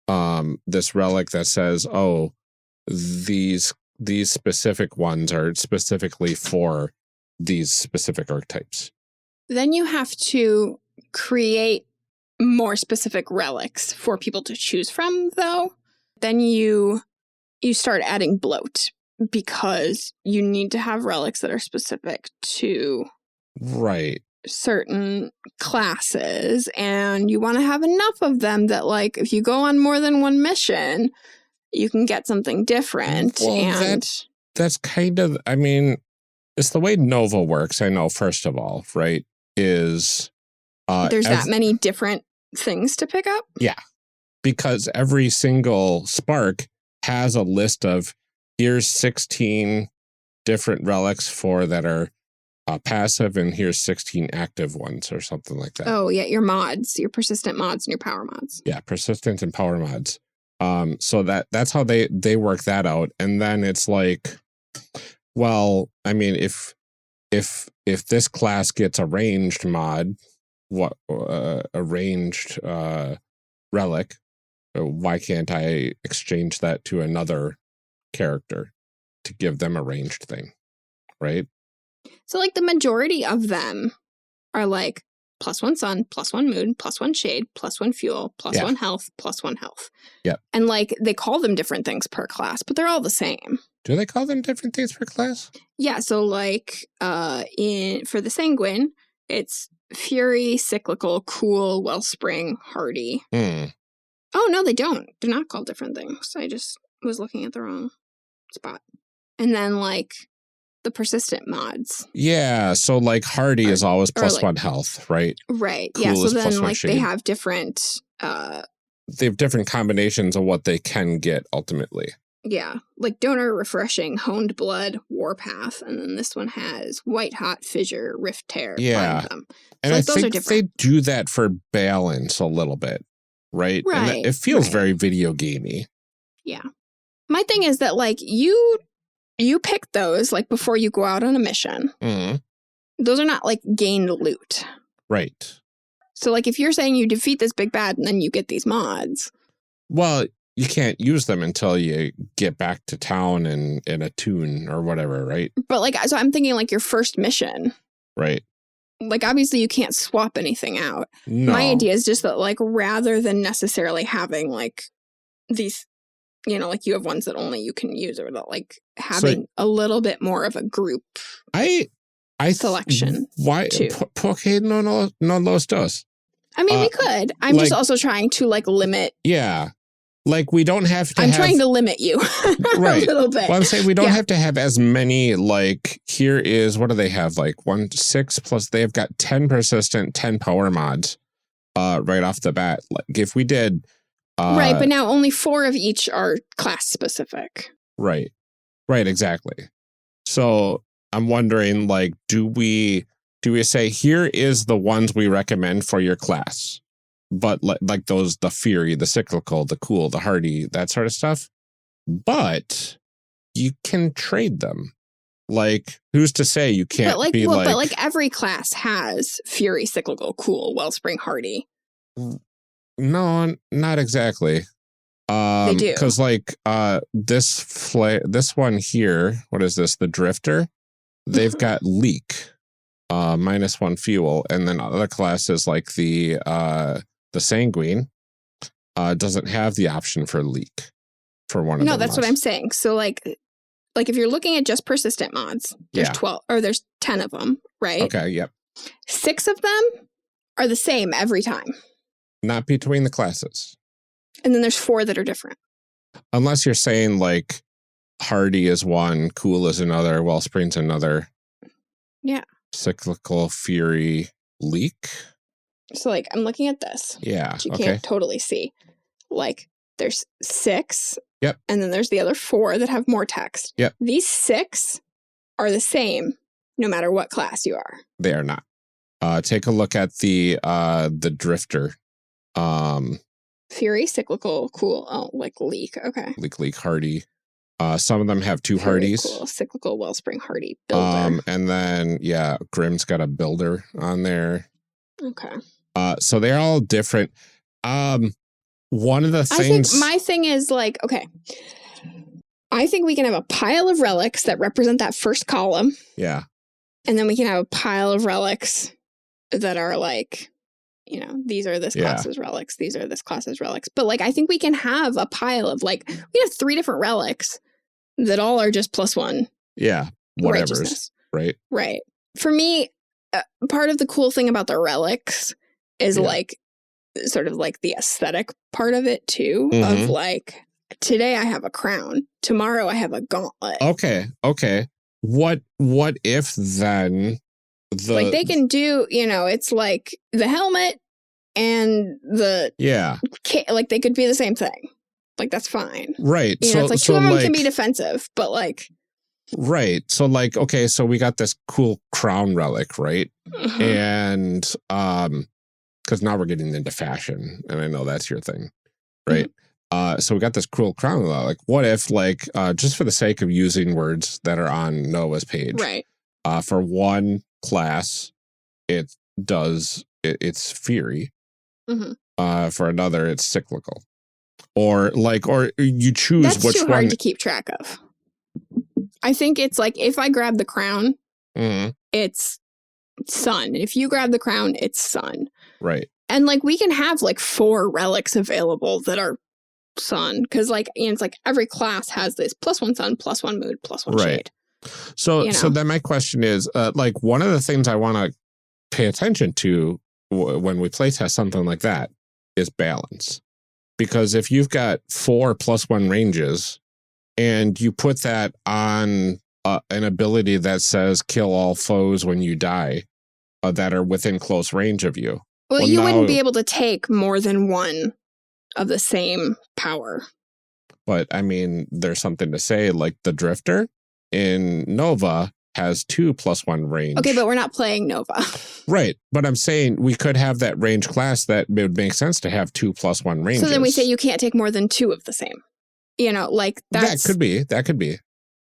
relic that says, oh, these specific ones are specifically for these specific archetypes. Then you have to create more specific relics for people to choose from, though. Then you start adding bloat, because you need to have relics that are specific to certain classes, and you want to have enough of them that, like, if you go on more than one mission, you can get something different. Well, and that's kind of, I mean, it's the way Nova works, I know, first of all, right, is there's that many different things to pick up? Yeah, because every single spark has a list of, here's 16 different relics that are passive, and here's 16 active ones or something like that. Oh, yeah, your mods, your persistent mods and your power mods. Yeah, persistent and power mods. So that's how they work that out. And then it's like, well, I mean, if this class gets a ranged mod, a ranged relic, why can't I exchange that to another character to give them a ranged thing, right? So, like, the majority of them are like +1 sun, +1 moon, +1 shade, +1 fuel, +1 health, +1 health. Yeah. And, like, they call them different things per class, but they're all the same. Do they call them different things per class? Yeah, so, like, for the sanguine, it's fury, cyclical, cool, wellspring, hardy. Oh, no, they don't. They're not called different things. I just was looking at the wrong spot. And then, like, the persistent mods. Yeah, so, like, hardy is always +1 health, right? Right. Cool, yeah, so then, like, they have different... they have different combinations of what they can get, ultimately. Yeah, like donor, refreshing, honed blood, warpath, and then this one has white hot, fissure, rift tear. Yeah, so, and like, I think they do that for balance a little bit, right? Right. And it feels very video gamey. Yeah, my thing is that, like, you pick those, like, before you go out on a mission. Those are not, like, gained loot. Right. So, like, if you're saying you defeat this big bad and then you get these mods, well, you can't use them until you get back to town and in a tune or whatever, right? But, like, so I'm thinking, like, your first mission. Right. like, obviously you can't swap anything out. No. My idea is just that, like, rather than necessarily having, like, these, you know, like, you have ones that only you can use, or that, like, having a little bit more of a group selection. Why? ¿Por qué no los dos? I mean, we could. I'm just also trying to, like, limit. Yeah. Like, we don't have to I'm trying to limit you right. a little bit. Well, I'm saying we don't have to have as many, like, here is, what do they have? Like, 6 plus, they've got 10 persistent, 10 power mods right off the bat. Like, if we did... right, but now only 4 of each are class specific. Right. Right, exactly. So I'm wondering, like, do we say, here is the ones we recommend for your class? But like those, the Fury, the Cyclical, the Cool, the Hardy, that sort of stuff. But you can trade them. Like, who's to say you can't be like... But like every class has Fury, Cyclical, Cool, Wellspring, Hardy. No, not exactly. They do. Because like this one here, what is this? The Drifter? They've got Leak, -1 fuel, and then other classes like the Sanguine doesn't have the option for Leak for one of them. No, that's what I'm saying. So like if you're looking at just persistent mods, there's 12 or there's 10 of them, right? Okay, yep. 6 of them are the same every time. Not between the classes. And then there's 4 that are different. Unless you're saying like Hardy is one, Cool is another, Wellspring's another. Yeah. Cyclical, Fury, Leak. So, like, I'm looking at this. Yeah. You can't totally see. Like, there's 6. Yep. And then there's the other 4 that have more text. Yep. These 6 are the same no matter what class you are. They are not. Take a look at the Drifter. Fury, Cyclical, Cool. Oh, like Leak. Okay. Leak, Hardy. Some of them have 2 Fury, Hardys. Cool, Cyclical, Wellspring, Hardy, Builder. And then, yeah, Grimm's got a Builder on there. Okay. So they're all different. One of the things... I think my thing is, like, okay, I think we can have a pile of relics that represent that first column. Yeah. And then we can have a pile of relics that are like, you know, these are this class's relics. These are this class's relics. But like, I think we can have a pile of like, we have 3 different relics that all are just +1. Yeah. Whatever's. Right. Right. For me, part of the cool thing about the relics is like, sort of like the aesthetic part of it too. Of like, today I have a crown. Tomorrow I have a gauntlet. Okay. What if then like they can do, you know, it's like the helmet and the like they could be the same thing. Like that's fine. Right. You know, it's like 2 of them can be defensive, but like right. So like, okay, so we got this cool crown relic, right? And because now we're getting into fashion, and I know that's your thing, right? So we got this cool crown relic. Like, what if, like, just for the sake of using words that are on Nova's page, right? For one class, it's Fury. For another, it's Cyclical. Or you choose that's which too one. Hard to keep track of. I think it's like if I grab the crown, it's Sun. If you grab the crown, it's Sun. Right. And like we can have like 4 relics available that are Sun, because like, you know, it's like every class has this +1 Sun, +1 Mood, +1 Shade. So so then my question is, like, one of the things I want to pay attention to when we playtest something like that is balance. Because if you've got 4 +1 ranges and you put that on an ability that says kill all foes when you die that are within close range of you. Well, you wouldn't be able to take more than 1 of the same power. But I mean, there's something to say, like the Drifter in Nova has 2 +1 range. Okay, but we're not playing Nova. Right. But I'm saying we could have that range class that it would make sense to have 2 +1 ranges. So then we say you can't take more than 2 of the same. You know, like that's... That could be.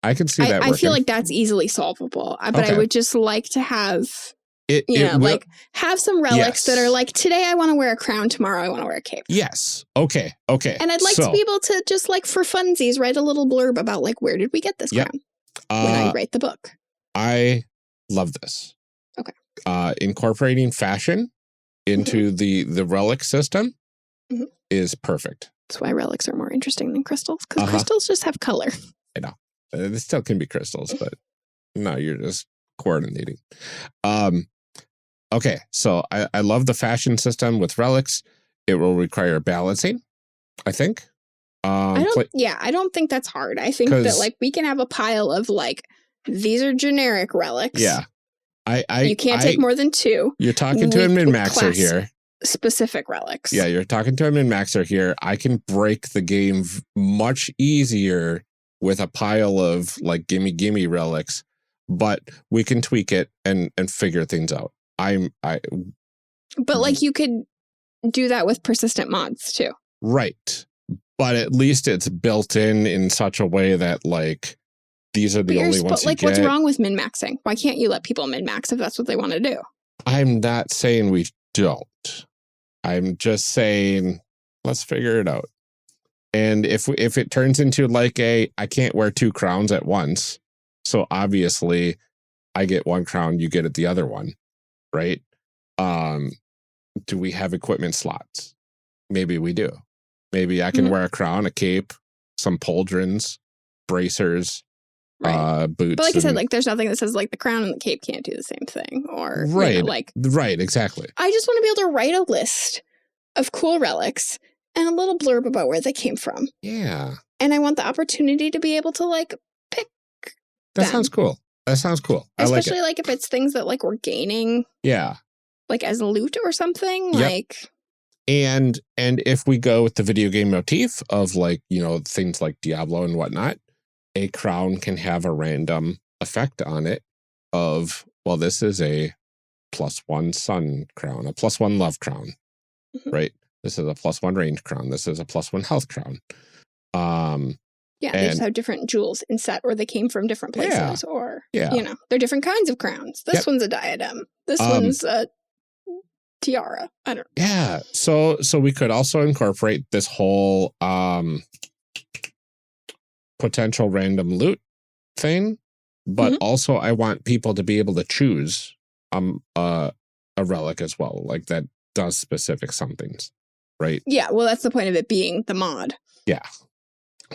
I can see that I feel like that's easily solvable. But I would just like to have... like have some relics that are like, today I want to wear a crown, tomorrow I want to wear a cape. Yes. Okay. And I'd like to be able to just like for funsies write a little blurb about like, where did we get this crown when I write the book. I love this. Okay. incorporating fashion into the relic system is perfect. That's why relics are more interesting than crystals, because crystals just have color. I know. They still can be crystals, but no, you're just coordinating. Okay, so I love the fashion system with relics. It will require balancing, I think. I don't think that's hard. I think that like we can have a pile of like, these are generic relics. Yeah. You can't take more than 2. You're talking to a min-maxer here. Specific relics. Yeah, you're talking to a min-maxer here. I can break the game much easier with a pile of like gimme relics, but we can tweak it and figure things out. But like you could do that with persistent mods too. Right. But at least it's built in such a way that like these are the only ones you get. What's wrong with min-maxing? Why can't you let people min-max if that's what they want to do? I'm not saying we don't. I'm just saying let's figure it out. And if it turns into like I can't wear 2 crowns at once, so obviously I get 1 crown, you get it the other one, right? Do we have equipment slots? Maybe we do. Maybe I can wear a crown, a cape, some pauldrons, bracers, boots. But like I said, like there's nothing that says like the crown and the cape can't do the same thing, or right, like right, exactly. I just want to be able to write a list of cool relics and a little blurb about where they came from. Yeah, and I want the opportunity to be able to like pick. That sounds cool. That sounds cool. Especially I like it. Like if it's things that like we're gaining. Yeah. Like as loot or something, like. And if we go with the video game motif of like, things like Diablo and whatnot, a crown can have a random effect on it of, well, this is a +1 sun crown, a +1 love crown, right? This is a +1 range crown. This is a +1 health crown. They just have different jewels in set, or they came from different places, or, they're different kinds of crowns. This one's a diadem. This one's a tiara. I don't know. Yeah. So we could also incorporate this whole potential random loot thing, but also I want people to be able to choose a relic as well, like that does specific somethings, right? Yeah, well that's the point of it being the mod. Yeah.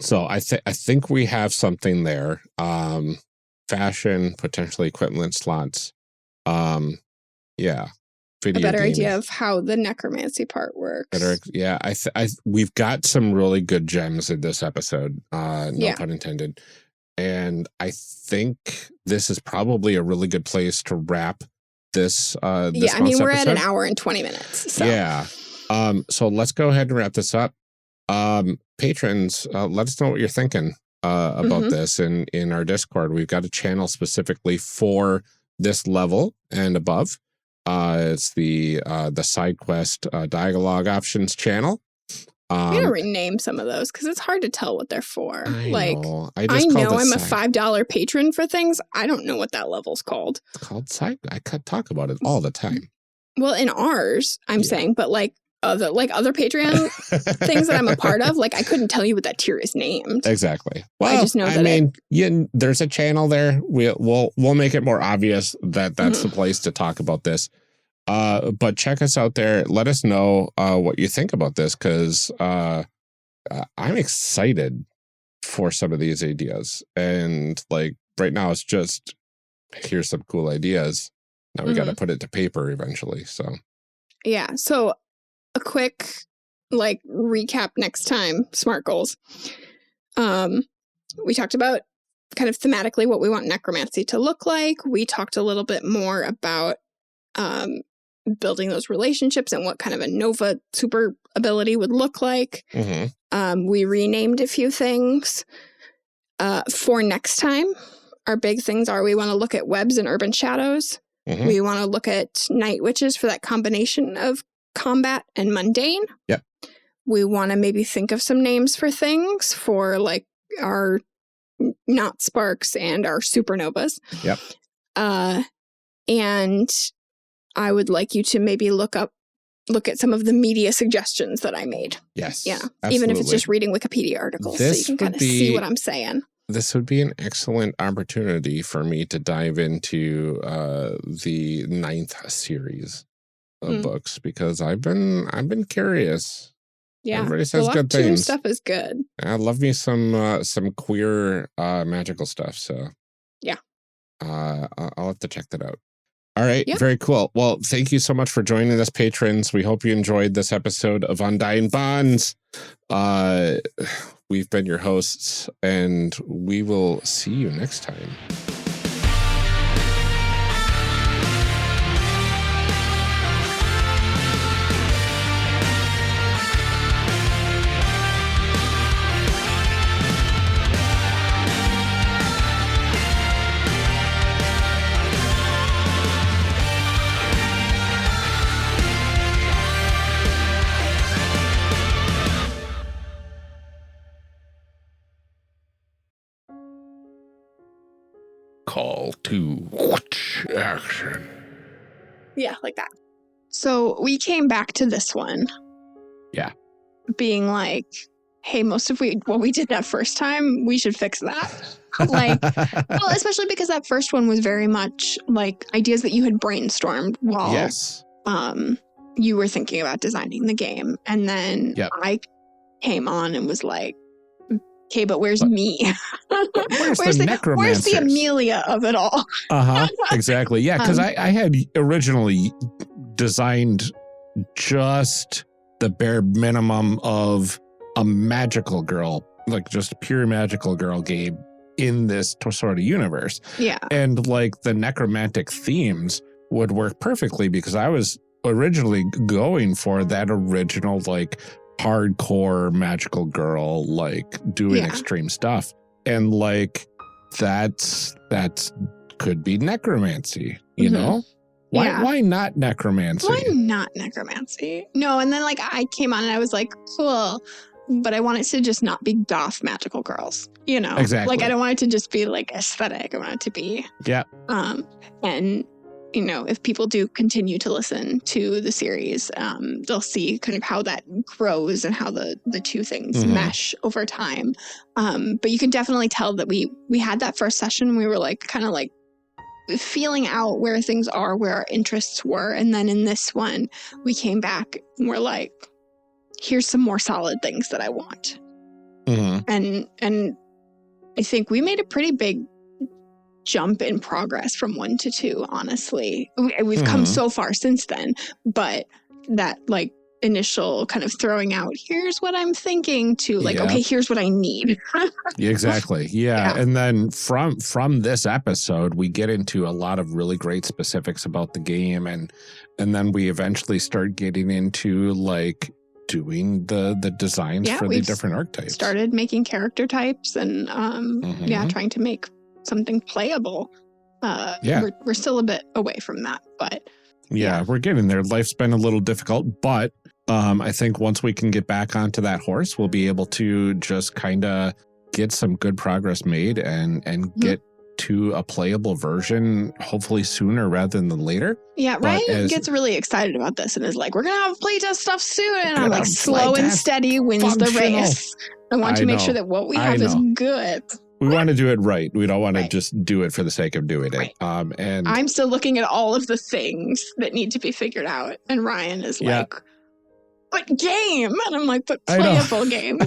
So I think we have something there. Fashion, potentially equipment slots. Yeah. A better idea of how the necromancy part works. We've got some really good gems in this episode. No pun intended. And I think this is probably a really good place to wrap this. We're at an hour and 20 minutes. So. Yeah. So let's go ahead and wrap this up. Patrons, let us know what you're thinking about this in our Discord. We've got a channel specifically for this level and above. It's the side quest dialogue options channel. I'm gonna rename some of those because it's hard to tell what they're for. I know I'm a $5 patron for things. I don't know what that level's called. It's called side. I could talk about it all the time. Well, in ours, I'm saying, but like other Patreon things that I'm a part of, like I couldn't tell you what that tier is named. Exactly. Well, I just know that there's a channel there. We'll make it more obvious that that's the place to talk about this. But check us out there. Let us know what you think about this, because I'm excited for some of these ideas. And like right now, it's just here's some cool ideas. Now we got to put it to paper eventually. So yeah. So a quick like recap next time. SMART goals. We talked about kind of thematically what we want necromancy to look like. We talked a little bit more about building those relationships and what kind of a Nova super ability would look like. We renamed a few things. For next time, our big things are we want to look at webs and urban shadows. We want to look at night witches for that combination of combat and mundane. Yep. We want to maybe think of some names for things for like our not sparks and our supernovas. Yep. And I would like you to maybe look at some of the media suggestions that I made. Yes. Yeah. Absolutely. Even if it's just reading Wikipedia articles, so you can kind of see what I'm saying. this would be an excellent opportunity for me to dive into the 9th series of books, because I've been curious. Yeah, everybody says good things. Stuff is good. I love me some queer magical stuff. So yeah, I'll have to check that out. All right, yep. Very cool. Well, thank you so much for joining us, patrons. We hope you enjoyed this episode of Undying Bonds. We've been your hosts, and we will see you next time. Call to action. Yeah, like that. So we came back to this one. Yeah. Being like, hey, most of what we did that first time, we should fix that. Like, well, especially because that first one was very much like ideas that you had brainstormed while you were thinking about designing the game. And then I came on and was like, okay, but where's me? Where's the Necromancers? Where's the Amelia of it all? Exactly. Yeah, because I had originally designed just the bare minimum of a magical girl, like just a pure magical girl game in this sort of universe. Yeah. And like the necromantic themes would work perfectly, because I was originally going for that original like hardcore magical girl, like doing extreme stuff. And like that's could be necromancy, you know? Why not necromancy? Why not necromancy? No, and then like I came on and I was like, cool, but I want it to just not be goth magical girls, you know? Exactly. Like I don't want it to just be like aesthetic. I want it to be and you know, if people do continue to listen to the series, they'll see kind of how that grows and how the two things mesh over time. But you can definitely tell that we had that first session and we were like kind of like feeling out where things are, where our interests were. And then in this one, we came back and we're like, here's some more solid things that I want. And I think we made a pretty big jump in progress from 1 to 2, honestly. We've come so far since then, but that like initial kind of throwing out, here's what I'm thinking, to like, okay, here's what I need. Exactly. Yeah. And then from this episode, we get into a lot of really great specifics about the game, and then we eventually start getting into like doing the designs for the different archetypes. Started making character types and trying to make something playable. We're still a bit away from that, but we're getting there. Life's been a little difficult, but I think once we can get back onto that horse, we'll be able to just kind of get some good progress made and get to a playable version, hopefully sooner rather than later. Yeah, Ryan gets really excited about this and is like, we're gonna have playtest stuff soon, and I'm like, slow and steady wins the race. I want to make sure that what we have is good. We want to do it right. We don't want to just do it for the sake of doing it. And I'm still looking at all of the things that need to be figured out. And Ryan is like, but game. And I'm like, but playable game.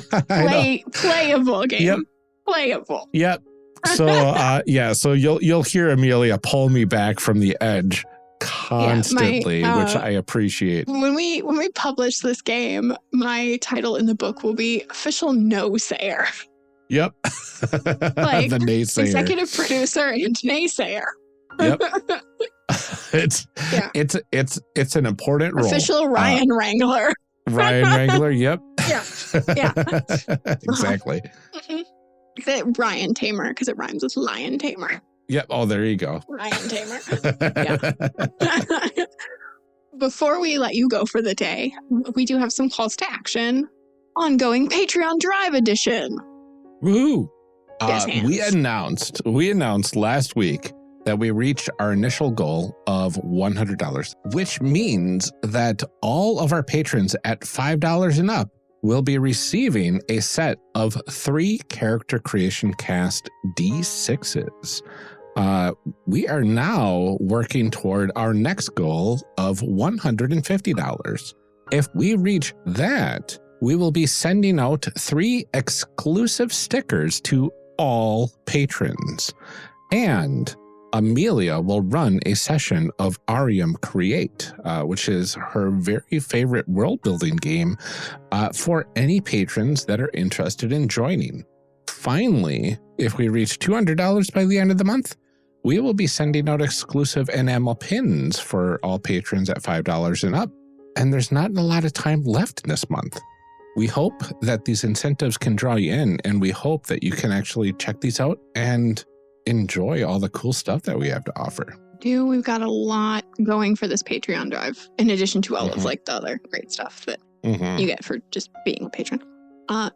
Playable game. Yep. Playable. Yep. So, so you'll hear Amelia pull me back from the edge constantly, which I appreciate. When we publish this game, my title in the book will be Official No Sayer. Yep. Like the naysayer. Executive producer and naysayer. Yep. It's an important role. Official Ryan Wrangler. Ryan Wrangler, yep. Yeah. Exactly. The Ryan Tamer, because it rhymes with Lion Tamer. Yep. Oh, there you go. Ryan Tamer. Before we let you go for the day, we do have some calls to action. Ongoing Patreon Drive Edition. Woohoo! We announced last week that we reached our initial goal of $100, which means that all of our patrons at $5 and up will be receiving a set of 3 Character Creation Cast D6s. We are now working toward our next goal of $150. If we reach that, we will be sending out 3 exclusive stickers to all patrons. And Amelia will run a session of Arium Create, which is her very favorite world-building game, for any patrons that are interested in joining. Finally, if we reach $200 by the end of the month, we will be sending out exclusive enamel pins for all patrons at $5 and up. And there's not a lot of time left in this month. We hope that these incentives can draw you in, and we hope that you can actually check these out and enjoy all the cool stuff that we have to offer. We've got a lot going for this Patreon drive, in addition to all of like the other great stuff that you get for just being a patron.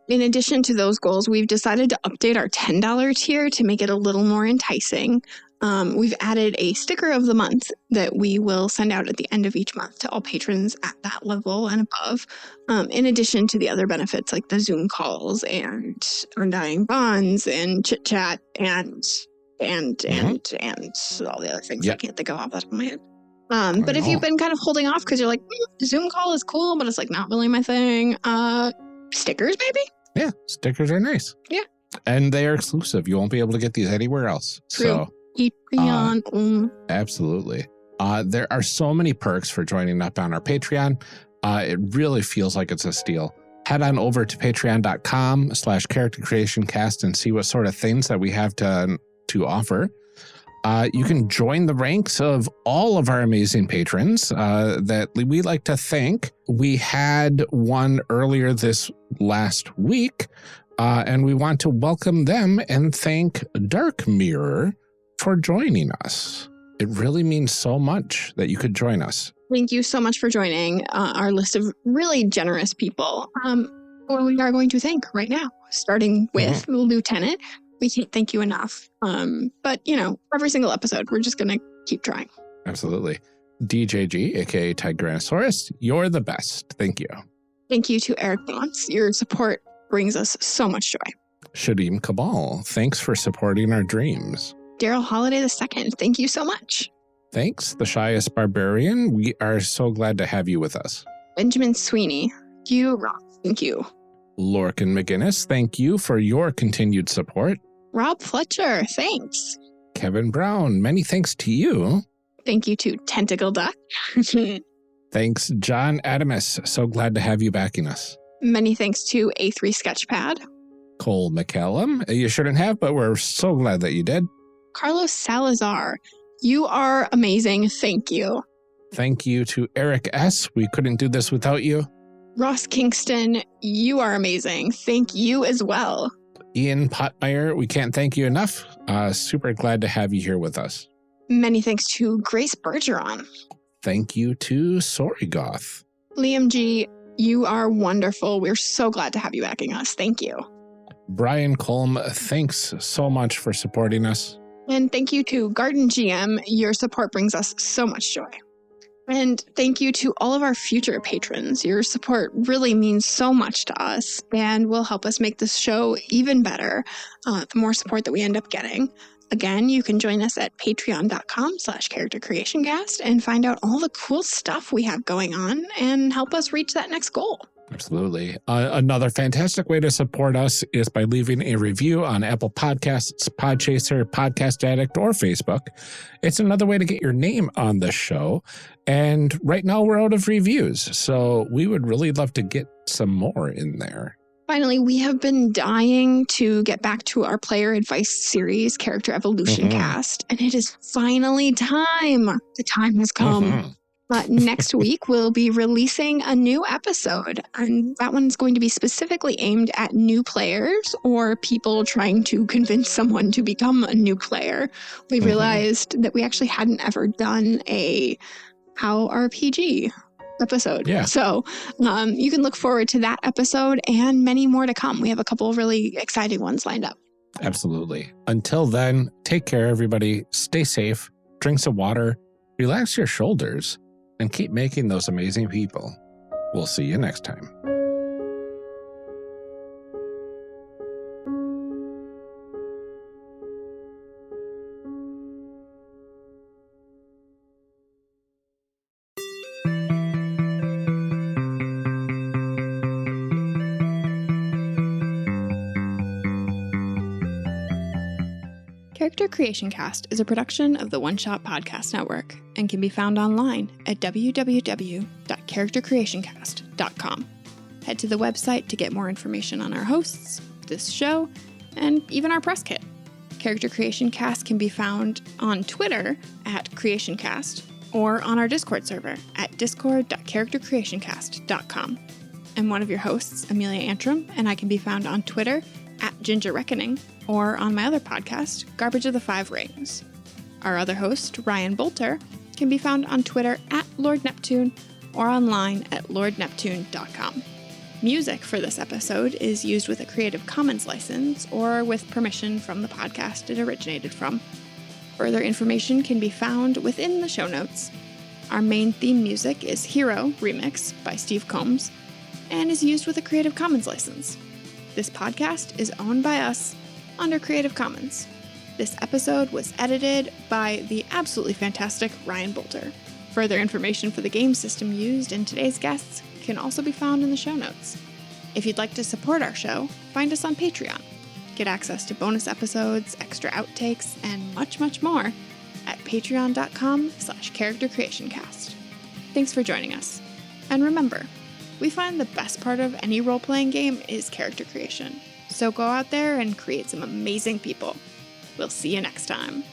In addition to those goals, we've decided to update our $10 tier to make it a little more enticing. We've added a sticker of the month that we will send out at the end of each month to all patrons at that level and above, in addition to the other benefits like the Zoom calls and Undying Bonds and chit chat and all the other things I can't think of off the top of my head. But if you've been kind of holding off because you're like, Zoom call is cool, but it's like not really my thing, stickers maybe? Yeah, stickers are nice. Yeah. And they are exclusive. You won't be able to get these anywhere else. True. So Patreon. Absolutely. There are so many perks for joining up on our Patreon. It really feels like it's a steal. Head on over to patreon.com/character creation cast and see what sort of things that we have to offer. You can join the ranks of all of our amazing patrons that we like to thank. We had one earlier this last week, and we want to welcome them and thank Dark Mirror for joining us. It really means so much that you could join us. Thank you so much for joining our list of really generous people. Well, we are going to thank right now, starting with Lieutenant. We can't thank you enough. But, every single episode, we're just going to keep trying. Absolutely. DJG, aka Tigranosaurus, you're the best. Thank you. Thank you to Eric Bonds. Your support brings us so much joy. Shadim Cabal, thanks for supporting our dreams. Daryl Holiday II, thank you so much. Thanks, the Shyest Barbarian. We are so glad to have you with us. Benjamin Sweeney, you rock. Thank you. Lorcan McGinnis, thank you for your continued support. Rob Fletcher, thanks. Kevin Brown, many thanks to you. Thank you to Tentacle Duck. Thanks, John Adamus. So glad to have you backing us. Many thanks to A3 Sketchpad. Cole McCallum, you shouldn't have, but we're so glad that you did. Carlos Salazar, you are amazing. Thank you. Thank you to Eric S. We couldn't do this without you. Ross Kingston, you are amazing. Thank you as well. Ian Potmeyer, we can't thank you enough. Super glad to have you here with us. Many thanks to Grace Bergeron. Thank you to Sorigoth. Liam G, you are wonderful. We're so glad to have you backing us. Thank you. Brian Colm, thanks so much for supporting us. And thank you to Garden GM. Your support brings us so much joy. And thank you to all of our future patrons. Your support really means so much to us and will help us make this show even better the more support that we end up getting. Again, you can join us at patreon.com/charactercreationcast and find out all the cool stuff we have going on and help us reach that next goal. Absolutely. Another fantastic way to support us is by leaving a review on Apple Podcasts, Podchaser, Podcast Addict, or Facebook. It's another way to get your name on the show. And right now we're out of reviews, so we would really love to get some more in there. Finally, we have been dying to get back to our player advice series, Character Evolution Cast, and it is finally time. The time has come. Next week, we'll be releasing a new episode, and that one's going to be specifically aimed at new players or people trying to convince someone to become a new player. We realized that we actually hadn't ever done a How RPG episode. Yeah. So you can look forward to that episode and many more to come. We have a couple of really exciting ones lined up. Absolutely. Until then, take care, everybody. Stay safe, drink some water, relax your shoulders, and keep making those amazing people. We'll see you next time. Character Creation Cast is a production of the One Shot Podcast Network and can be found online at www.charactercreationcast.com. Head to the website to get more information on our hosts, this show, and even our press kit. Character Creation Cast can be found on Twitter at CreationCast or on our Discord server at discord.charactercreationcast.com. I'm one of your hosts, Amelia Antrim, and I can be found on Twitter at Ginger Reckoning or on my other podcast, Garbage of the Five Rings. Our other host, Ryan Boelter, can be found on Twitter at Lord Neptune or online at lordneptune.com. Music for this episode is used with a Creative Commons license or with permission from the podcast it originated from. Further information can be found within the show notes. Our main theme music is Hero Remix by Steve Combs and is used with a Creative Commons license. This podcast is owned by us under Creative Commons. This episode was edited by the absolutely fantastic Ryan Boelter. Further information for the game system used in today's guests can also be found in the show notes. If you'd like to support our show, find us on Patreon. Get access to bonus episodes, extra outtakes, and much, much more at patreon.com/charactercreationcast. Thanks for joining us. And remember, we find the best part of any role-playing game is character creation. So go out there and create some amazing people. We'll see you next time.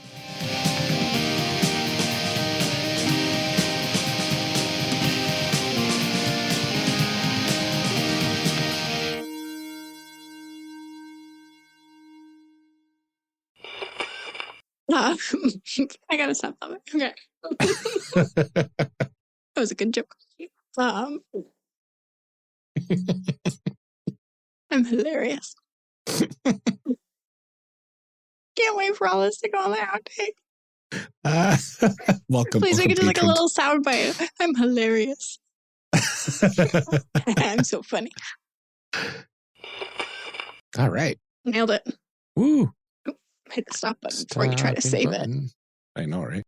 I gotta stop that. Okay. That was a good joke. I'm hilarious. Can't wait for all this to go on the outtake. Welcome. Please make it just like a patrons. little soundbite. I'm hilarious. I'm so funny. All right. Nailed it. Woo. Hit the stop button before you try to save it. I know, right?